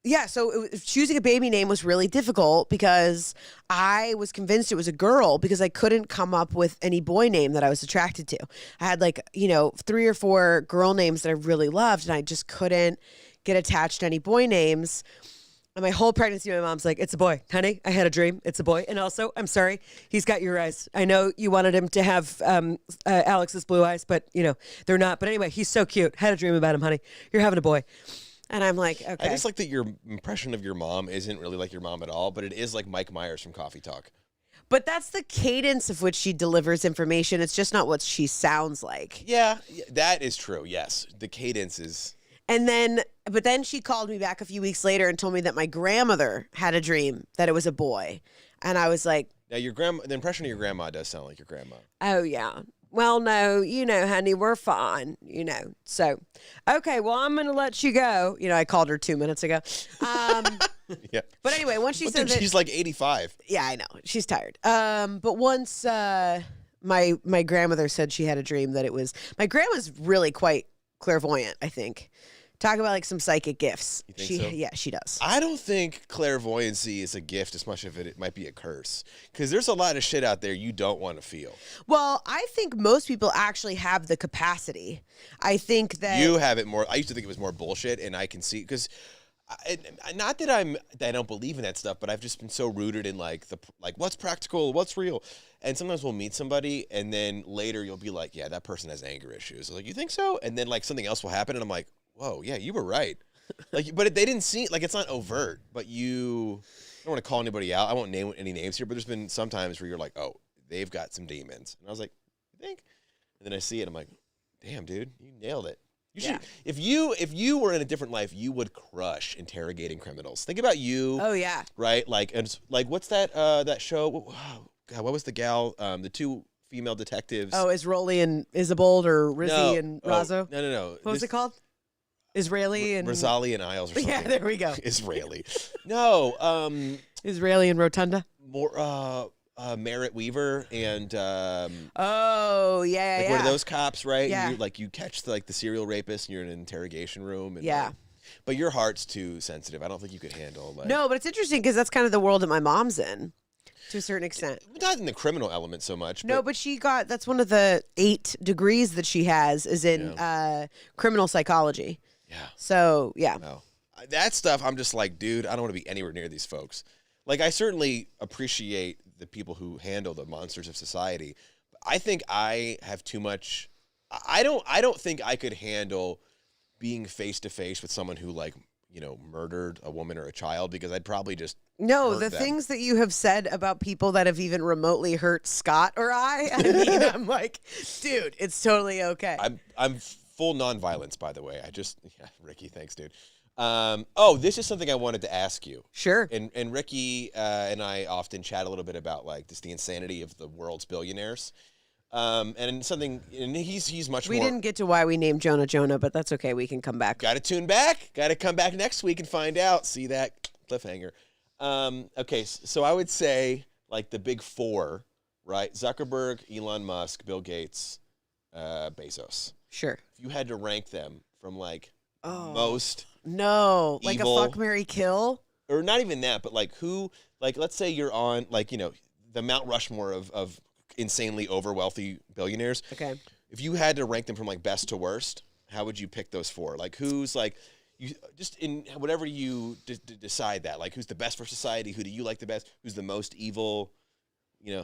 Yeah, so choosing a baby name was really difficult because I was convinced it was a girl because I couldn't come up with any boy name that I was attracted to. I had 3 or 4 girl names that I really loved, and I just couldn't get attached to any boy names. And my whole pregnancy, my mom's like, it's a boy. Honey, I had a dream. It's a boy. And also, I'm sorry, he's got your eyes. I know you wanted him to have Alex's blue eyes, but, they're not. But anyway, he's so cute. Had a dream about him, honey. You're having a boy. And I'm like, okay. I just like that your impression of your mom isn't really like your mom at all, but it is like Mike Myers from Coffee Talk. But that's the cadence of which she delivers information. It's just not what she sounds like. Yeah, that is true. Yes. The cadence is. And then But then she called me back a few weeks later and told me that my grandmother had a dream that it was a boy. And I was like, Now, the impression of your grandma does sound like your grandma. oh, yeah. Well, no, honey, we're fine, So, okay, well, I'm going to let you go. I called her 2 minutes ago. Yeah. But anyway, once she said that, She's like 85. yeah, I know. She's tired. But once my grandmother said she had a dream that it was, my grandma's really quite clairvoyant, I think. Talk about like some psychic gifts. You think so? Yeah, she does. I don't think clairvoyancy is a gift as much as it might be a curse. Because there's a lot of shit out there you don't want to feel. Well, I think most people actually have the capacity. I think that You have it more. I used to think it was more bullshit, and I can see because, not that I don't believe in that stuff, but I've just been so rooted in like what's practical, what's real, and sometimes we'll meet somebody, and then later you'll be like, yeah, that person has anger issues. Like, you think so? And then like something else will happen, and I'm like, whoa, yeah, you were right. Like, but they didn't see like it's not overt, but I don't want to call anybody out. I won't name any names here, but there's been some times where you're like, oh, they've got some demons, and I was like, you think? And then I see it, I'm like, damn, dude, you nailed it. You should, if you were in a different life, you would crush interrogating criminals. Think about you. Oh yeah. Right? Like, and like, what's that show? God, what was the gal? The two female detectives. Oh, Israeli and Isabold, or Rizzy and Razzo. No. What was it called? Israeli and Rizali and Isles or something. Yeah, there we go. Israeli. No. Israeli and Rotunda. More. Merritt Weaver and oh yeah, like yeah. one of those cops, right? Yeah. You catch the serial rapist, and you're in an interrogation room. And, yeah. But your heart's too sensitive. I don't think you could handle. Like, No, but it's interesting because that's kind of the world that my mom's in, to a certain extent. not in the criminal element so much. No, but that's one of the 8 degrees that she has is in criminal psychology. Yeah. So yeah. No. That stuff, I'm just like, dude, I don't want to be anywhere near these folks. Like, I certainly appreciate the people who handle the monsters of society. I think I have too much. I don't think I could handle being face to face with someone who murdered a woman or a child, because I'd probably just No, hurt the them. things that you have said about people that have even remotely hurt Scott or I mean, I'm like, dude, it's totally okay. I'm full nonviolence, by the way. Ricky, thanks, dude. This is something I wanted to ask you. Sure. And Ricky and I often chat a little bit about just the insanity of the world's billionaires. And he's much more. We didn't get to why we named Jonah, but that's okay. We can come back. Got to tune back. Got to come back next week and find out. See that cliffhanger. Okay, so I would say like the big 4, right? Zuckerberg, Elon Musk, Bill Gates, Bezos. Sure. If you had to rank them from most No, evil, like a fuck, marry, kill. or not even that, but who? Let's say you're on the Mount Rushmore of insanely over wealthy billionaires. Okay. If you had to rank them from best to worst, how would you pick those 4? Who's you just in whatever you decide that who's the best for society? Who do you like the best? Who's the most evil?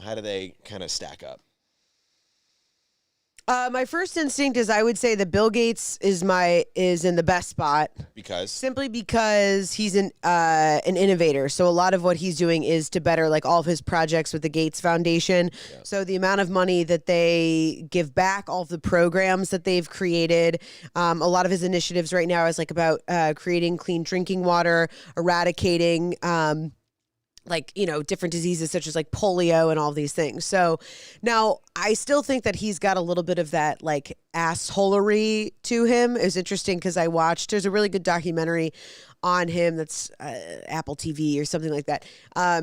How do they kind of stack up? My first instinct is I would say that Bill Gates is in the best spot. Because Simply because he's an innovator. So a lot of what he's doing is to better all of his projects with the Gates Foundation. Yeah. So the amount of money that they give back, all of the programs that they've created, a lot of his initiatives right now is about creating clean drinking water, eradicating different diseases such as polio and all these things. So now I still think that he's got a little bit of that assholery to him. It was interesting because there's a really good documentary on him that's Apple TV or something like that,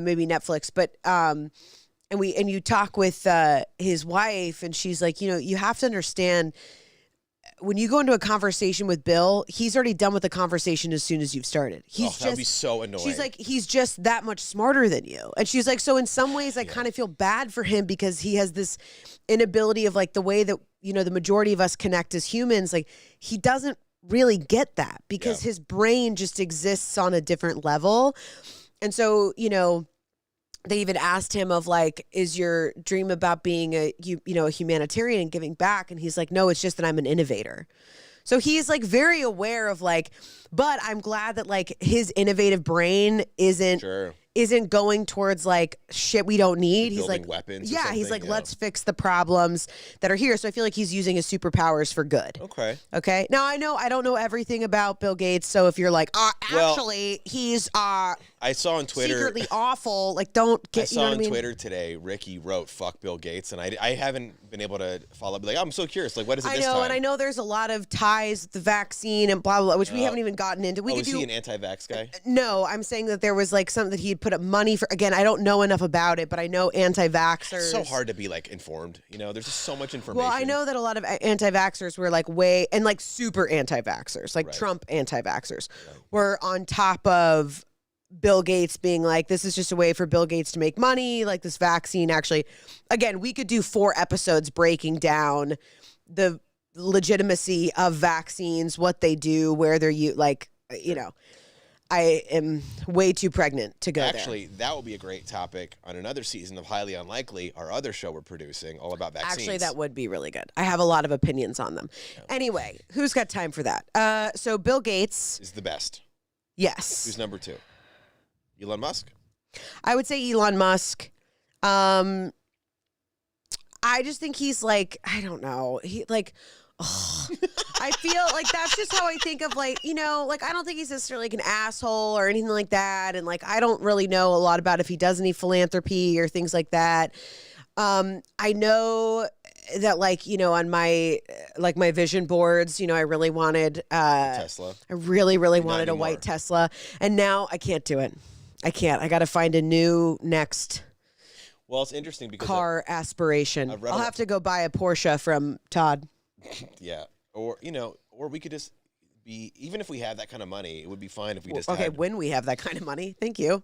maybe Netflix. But and you talk with his wife, and she's like, you have to understand, when you go into a conversation with Bill, he's already done with the conversation as soon as you've started. that would be so annoying. She's like, he's just that much smarter than you. And she's like, so in some ways, I kind of feel bad for him because he has this inability of the way that, the majority of us connect as humans. He doesn't really get that because his brain just exists on a different level. And so, they even asked him of is your dream about being a humanitarian and giving back? And he's like, no, it's just that I'm an innovator. So he's very aware of but I'm glad that his innovative brain isn't isn't going towards like shit we don't need. He's building like weapons or Yeah, he's something, like, yeah. let's fix the problems that are here. So I feel like he's using his superpowers for good. Okay. Okay. Now I don't know everything about Bill Gates. So if you're like, Well, actually, he's I saw on Twitter. secretly awful, like don't I get. saw You know what on I mean? Twitter today, Ricky wrote "fuck Bill Gates," and I haven't been able to follow up. Like, I'm so curious. Like, what is it I this know, time? and I know there's a lot of ties with the vaccine and blah blah, blah which we haven't even gotten into. We Oh, could is do. he an anti-vax guy? No, I'm saying that there was like something that he had put up money for. Again, I don't know enough about it, but I know anti-vaxxers. It's so hard to be like informed. You know, there's just so much information. Well, I know that a lot of anti-vaxxers were like way and like super anti-vaxxers, like Right. Trump anti-vaxxers, were on top of Bill Gates being like, this is just a way for Bill Gates to make money. Like this vaccine actually, again, we could do 4 episodes breaking down the legitimacy of vaccines, what they do, where they're I am way too pregnant to go Actually, that would be a great topic on another season of Highly Unlikely, our other show we're producing, all about there. vaccines. Actually, that would be really good. I have a lot of opinions on them. Anyway, who's got time for that? So Bill Gates, is the best. yes. Who's number 2? Elon Musk? I would say Elon Musk. I just think he's like, I don't know. He like, I feel like that's just how I think of like, like I don't think he's necessarily like an asshole or anything like that. And like, I don't really know a lot about if he does any philanthropy or things like that. I know that like, on my vision boards, I really wanted, Tesla? I really Not wanted a anymore. white Tesla. And now I can't do it. I can't. I got to find a new next Well, it's interesting because car aspiration. I've read I'll a lot- have to go buy a Porsche from Todd. yeah, or or we could just be, even if we had that kind of money, it would be fine if we just Okay, had. when we have that kind of money. Thank you.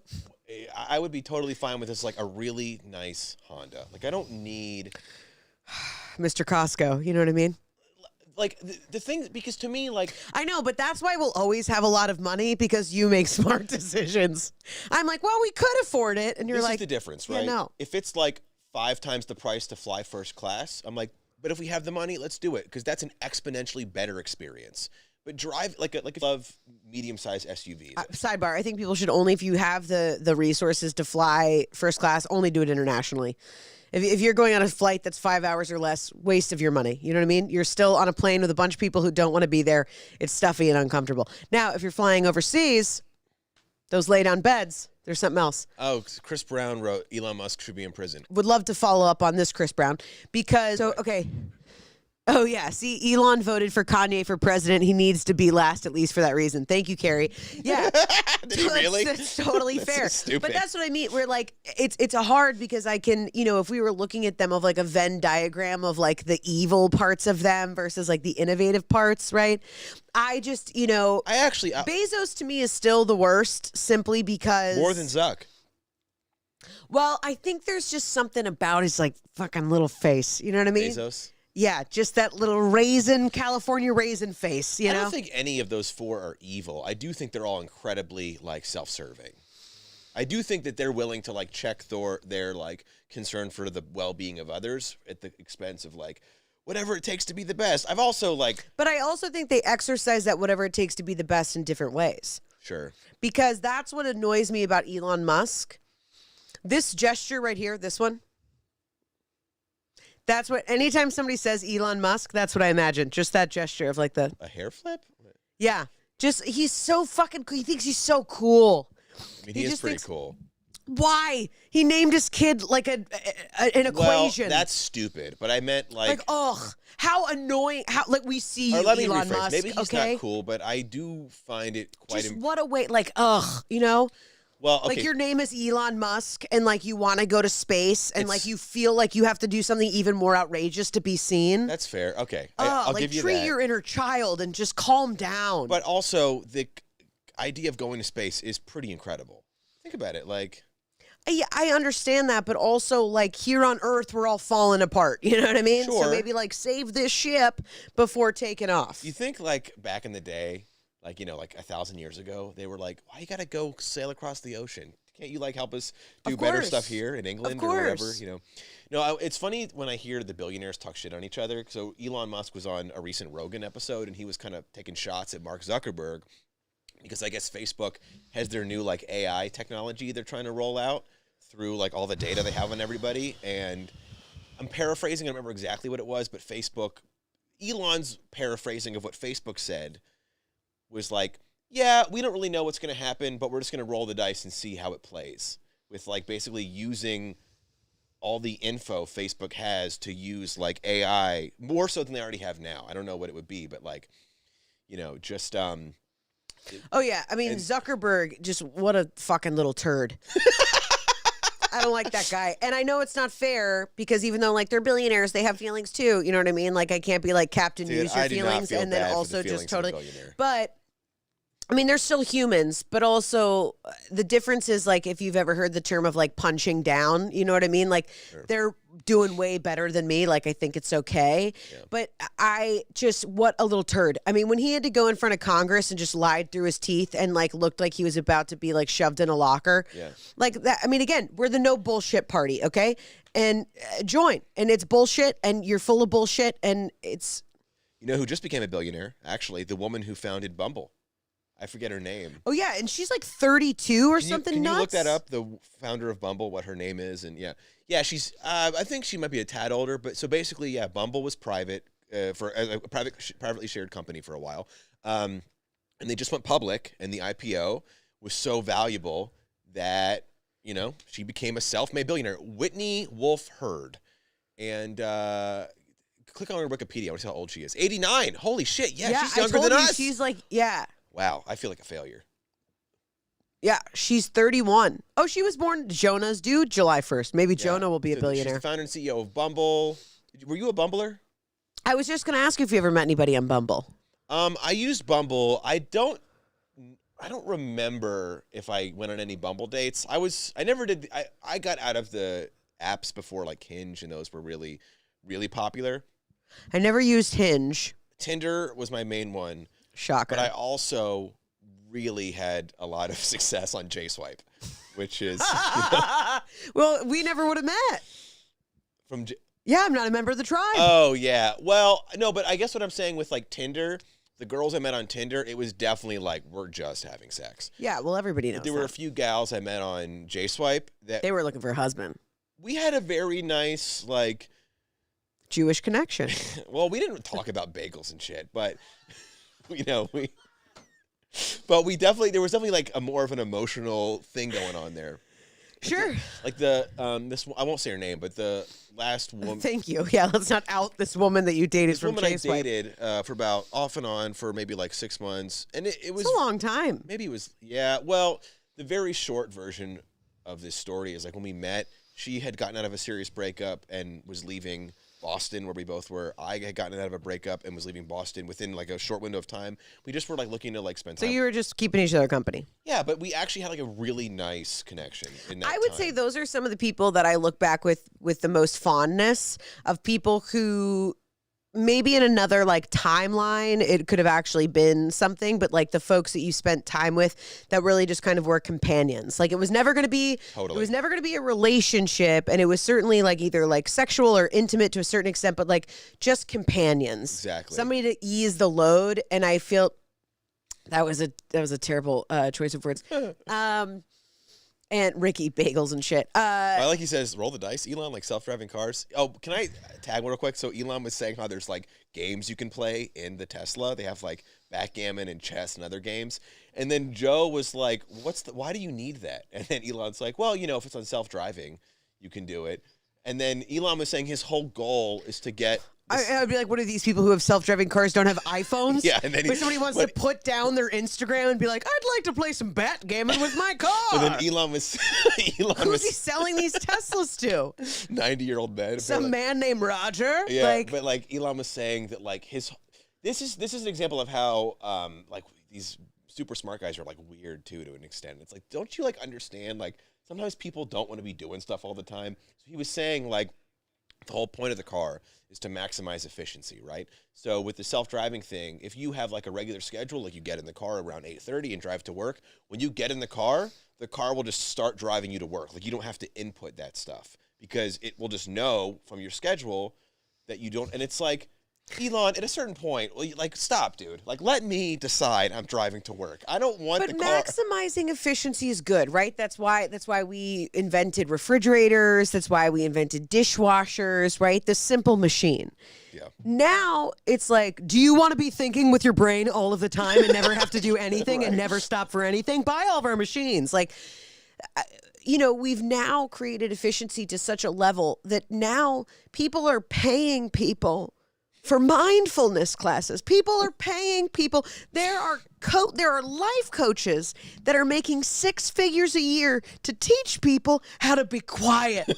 I would be totally fine with this, like a really nice Honda. Like I don't need Mr. Costco, you know what I mean? like the thing, because to me, like I know, but that's why we'll always have a lot of money because you make smart decisions. I'm like, well, we could afford it. And you're this like, is the difference, yeah, right? no. If it's like 5 times the price to fly first class, I'm like, but if we have the money, let's do it, because that's an exponentially better experience. But drive like I love medium-sized SUVs. Sidebar, I think people should only, if you have the resources to fly first class, only do it internationally. If you're going on a flight that's 5 hours or less, waste of your money. You know what I mean? You're still on a plane with a bunch of people who don't want to be there. It's stuffy and uncomfortable. Now, if you're flying overseas, those lay-down beds, there's something else. Oh, Chris Brown wrote Elon Musk should be in prison. Would love to follow up on this, Chris Brown, because, okay. Oh, yeah. See, Elon voted for Kanye for president. He needs to be last, at least for that reason. Thank you, Carrie. Yeah. Did he really? That's totally That's fair. so stupid. But that's what I mean. We're like, it's a hard because I can, if we were looking at them of like a Venn diagram of like the evil parts of them versus like the innovative parts, right? I just, I actually Bezos to me is still the worst simply because. more than Zuck. Well, I think there's just something about his like fucking little face. You know what I mean? Bezos. Yeah, just that little California raisin face, I don't think any of those 4 are evil. I do think they're all incredibly like self-serving. I do think that they're willing to like check their like concern for the well-being of others at the expense of like whatever it takes to be the best. I've also like But I also think they exercise that whatever it takes to be the best in different ways. sure. Because that's what annoys me about Elon Musk. This gesture right here, this one. That's what, anytime somebody says Elon Musk, that's what I imagine. Just that gesture of like A hair flip? yeah. Just, he's so fucking cool. He thinks he's so cool. I mean, He he is just pretty thinks- cool. Why? He named his kid like an Well, equation. that's stupid. But I meant like ugh, how annoying. How, like, we see you, or let me Elon rephrase. Musk, Maybe he's okay? not cool, but I do find it quite. Just what a way, like, ugh, Well, okay. Like your name is Elon Musk and like you want to go to space and like It's- you feel like you have to do something even more outrageous to be seen. That's fair. Okay, Oh, I'll like give you treat that. your inner child and just calm down. But also, the idea of going to space is pretty incredible. Think about it. Like, I understand that, but also like here on Earth, we're all falling apart. You know what I mean? Sure. So maybe like save this ship before taking off. you think like back in the day, like like 1,000 years ago, they were like, "Why you gotta go sail across the ocean? Can't you like help us do Of better course. stuff here in England Of or wherever?" course. No, it's funny when I hear the billionaires talk shit on each other. So Elon Musk was on a recent Rogan episode, and he was kind of taking shots at Mark Zuckerberg because I guess Facebook has their new like AI technology they're trying to roll out through like all the data they have on everybody. And I'm paraphrasing, I don't remember exactly what it was, but Elon's paraphrasing of what Facebook said was like, yeah, we don't really know what's going to happen, but we're just going to roll the dice and see how it plays, with like basically using all the info Facebook has to use like AI more so than they already have now. I don't know what it would be, but like, you know, just Oh yeah, I mean Zuckerberg, just what a fucking little turd. I don't like that guy. And I know it's not fair because even though like they're billionaires, they have feelings too. You know what I mean? Like I can't be like Captain dude, use your I do not feelings feel and then bad for also the just feelings of a totally. billionaire. But I mean, they're still humans, but also the difference is like if you've ever heard the term of like punching down, you know what I mean? Like they're doing way better than me. Like I think it's okay. Yeah. But I just, what a little turd. I mean, when he had to go in front of Congress and just lied through his teeth and like looked like he was about to be like shoved in a locker. Yeah. Like that. I mean, again, we're the no bullshit party. Okay. And join. And it's bullshit and you're full of bullshit. And it's. You know who just became a billionaire? Actually, the woman who founded Bumble. I forget her name. Oh yeah, and she's like 32 or something. Can nuts. you look that up? The founder of Bumble, what her name is, and yeah, she's. I think she might be a tad older, but so basically, yeah, Bumble was private for a privately shared company for a while, and they just went public, and the IPO was so valuable that she became a self-made billionaire. Whitney Wolfe Herd, and. Click on her Wikipedia. I want to see how old she is. 89. Holy shit. Yeah, she's younger than us. She's like, yeah. Wow, I feel like a failure. Yeah, she's 31. Oh, she was born Jonah's due July 1st. Maybe Yeah. Jonah will be a She's billionaire. the founder and CEO of Bumble. Were you a Bumbler? I was just going to ask you if you ever met anybody on Bumble. I used Bumble. I don't remember if I went on any Bumble dates. I never did. I got out of the apps before like Hinge, and those were really, really popular. I never used Hinge. Tinder was my main one. Shocker. But I also really had a lot of success on JSwipe, which is well, we never would have met. from. Yeah, I'm not a member of the tribe. Oh yeah. Well, no, but I guess what I'm saying with like Tinder, the girls I met on Tinder, it was definitely like we're just having sex. Yeah, well, everybody knows. There were a few gals I met on JSwipe that they were looking for a husband. we had a very nice like. Jewish connection. Well, we didn't talk about bagels and shit, but there was definitely like a more of an emotional thing going on there. Sure. Like the I won't say her name, but the last woman. Thank you. Yeah, let's not out this woman that you dated This from woman I JSwipe. dated for about off and on for maybe like 6 months, and it was It's a long time. Maybe it was Well, the very short version of this story is like when we met, she had gotten out of a serious breakup and was leaving Boston, where we both were. I had gotten out of a breakup and was leaving Boston within like a short window of time. We just were like looking to like spend So time. you were just keeping each other company. Yeah, but we actually had like a really nice connection in that I would time. say those are some of the people that I look back with the most fondness of people who maybe in another like timeline it could have actually been something, but like the folks that you spent time with that really just kind of were companions. Like it was never going to be Totally. It was never going to be a relationship, and it was certainly like either like sexual or intimate to a certain extent, but like just companions. Exactly. Somebody to ease the load, and I feel that was a terrible choice of words. And Ricky bagels and shit. I like he says, roll the dice. Elon, like self-driving cars. Oh, can I tag one real quick? So Elon was saying how there's like games you can play in the Tesla. They have like backgammon and chess and other games. And then Joe was like, why do you need that? And then Elon's like, well, if it's on self-driving, you can do it. And then Elon was saying his whole goal is to get... I'd be like, what are these people who have self-driving cars don't have iPhones? Yeah, and then where somebody wants to put down their Instagram and be like, I'd like to play some backgammon with my car. And then Elon was... Who's he selling these Teslas to? 90-year-old man. Some man named Roger? Yeah, but like Elon was saying that like this is an example of how like these super smart guys are like weird too to an extent. It's like, don't you like understand like sometimes people don't want to be doing stuff all the time. So he was saying like the whole point of the car is to maximize efficiency, right? So with the self-driving thing, if you have like a regular schedule, like you get in the car around 8:30 and drive to work, when you get in the car will just start driving you to work. Like you don't have to input that stuff because it will just know from your schedule that you don't. And it's like, Elon, at a certain point, well, like, stop, dude. Like, let me decide I'm driving to work. I don't want But the car. maximizing efficiency is good, right? That's why we invented refrigerators. That's why we invented dishwashers, right? The simple machine. Yeah. Now it's like, do you want to be thinking with your brain all of the time and never have to do anything and never stop for anything? Buy all of our machines. Like, we've now created efficiency to such a level that now people are paying people for mindfulness classes. People are paying people. There are life coaches that are making 6 figures a year to teach people how to be quiet.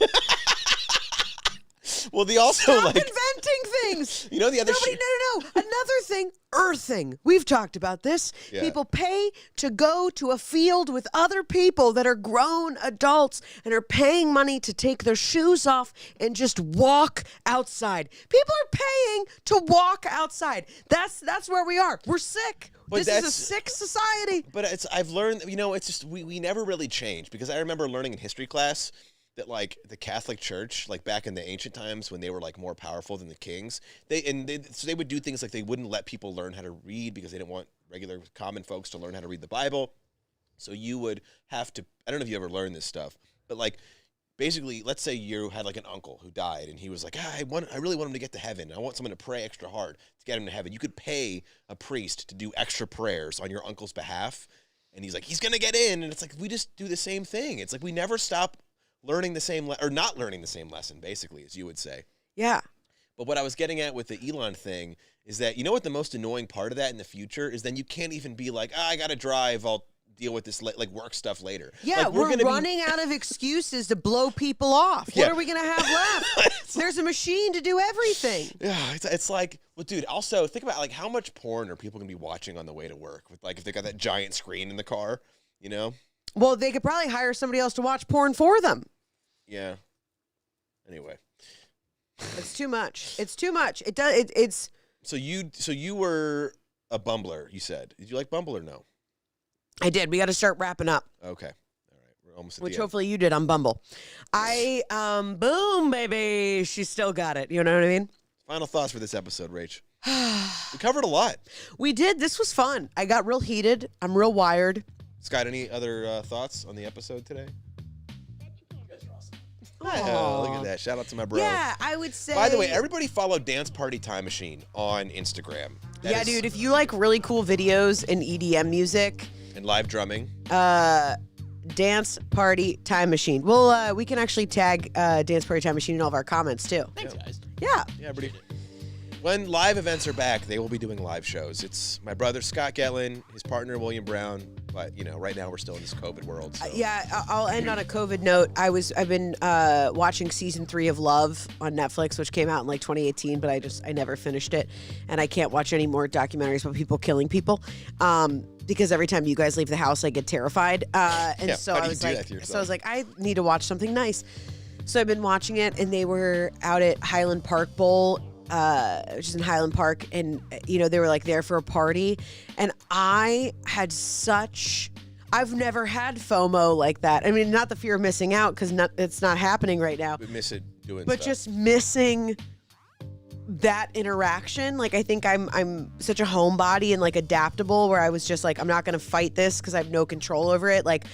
Well, they also Stop like inventing things. You know the other No. Another thing, earthing. We've talked about this. Yeah. People pay to go to a field with other people that are grown adults and are paying money to take their shoes off and just walk outside. People are paying to walk outside. That's where we are. We're sick. But this is a sick society. But I've learned, it's just we never really changed, because I remember learning in history class that, like, the Catholic Church, like back in the ancient times when they were like more powerful than the kings, so they would do things like they wouldn't let people learn how to read because they didn't want regular common folks to learn how to read the Bible. So you would have to, I don't know if you ever learned this stuff, but like basically, let's say you had like an uncle who died and he was like, I really want him to get to heaven. I want someone to pray extra hard to get him to heaven. You could pay a priest to do extra prayers on your uncle's behalf. And he's like, he's going to get in. And it's like, we just do the same thing. It's like, we never stop learning the same, or not learning the same lesson, basically, as you would say. Yeah. But what I was getting at with the Elon thing is that, you know what the most annoying part of that in the future is? Then you can't even be like, I got to drive, I'll deal with this like work stuff later. Yeah, like, we're running out of excuses to blow people off. Yeah. What are we going to have left? There's a machine to do everything. Yeah, it's like, well, dude, also think about like how much porn are people going to be watching on the way to work with, like, if they got that giant screen in the car, you know? Well, they could probably hire somebody else to watch porn for them. Yeah. Anyway. It's too much. It's too much. It does. It's. So you were a Bumbler, you said. Did you like Bumble or no? I did. We got to start wrapping up. Okay. All right. We're almost at Which the end. hopefully you did on Bumble. Boom, baby. She still got it. You know what I mean? Final thoughts for this episode, Rach. We covered a lot. We did. This was fun. I got real heated. I'm real wired. Scott, any other thoughts on the episode today? Aw. Oh, look at that. Shout out to my bro. Yeah, I would say. By the way, everybody follow Dance Party Time Machine on Instagram. That is- dude, if you like really cool videos and EDM music, And live drumming. Dance Party Time Machine. Well, we can actually tag Dance Party Time Machine in all of our comments too. Thanks, guys. Yeah. Yeah, everybody. When live events are back, they will be doing live shows. It's my brother Scott Gettlin, his partner William Brown. But right now we're still in this COVID world. So. Yeah, I'll end on a COVID note. I've been watching season 3 of Love on Netflix, which came out in like 2018, but I never finished it, and I can't watch any more documentaries about people killing people, because every time you guys leave the house, I get terrified. And Yeah, so how do I you was do that like, to yourself? so I was like, I need to watch something nice. So I've been watching it, and they were out at Highland Park Bowl. Which is in Highland Park, and they were like there for a party, and I've never had FOMO like that. I mean, not the fear of missing out, because it's not happening right now, We miss it doing but stuff. just missing that interaction. Like, I think I'm such a homebody and like adaptable, where I was just like, I'm not gonna fight this because I have no control over it. Like,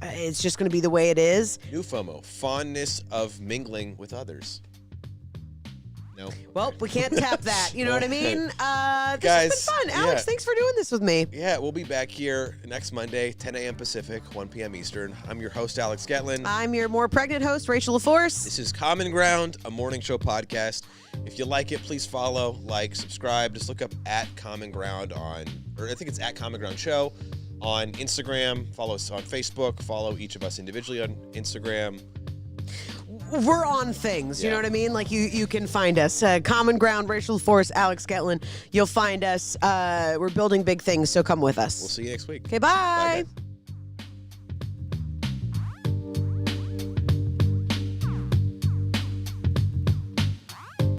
it's just gonna be the way it is. New FOMO, fondness of mingling with others. No. Well, we can't tap that. You know what I mean? This Guys, has been fun. Alex, yeah. thanks for doing this with me. Yeah, we'll be back here next Monday, 10 a.m. Pacific, 1 p.m. Eastern. I'm your host, Alex Gettlin. I'm your more pregnant host, Rachel LaForce. This is Common Ground, a morning show podcast. If you like it, please follow, like, subscribe. Just look up at Common Ground I think it's at Common Ground Show on Instagram. Follow us on Facebook. Follow each of us individually on Instagram. We're on things, you Yeah. know what I mean? Like, you can find us. Common Ground, Rachel LaForce, Alex Gettlin. You'll find us. We're building big things, so come with us. We'll see you next week. Okay, bye. Bye, guys.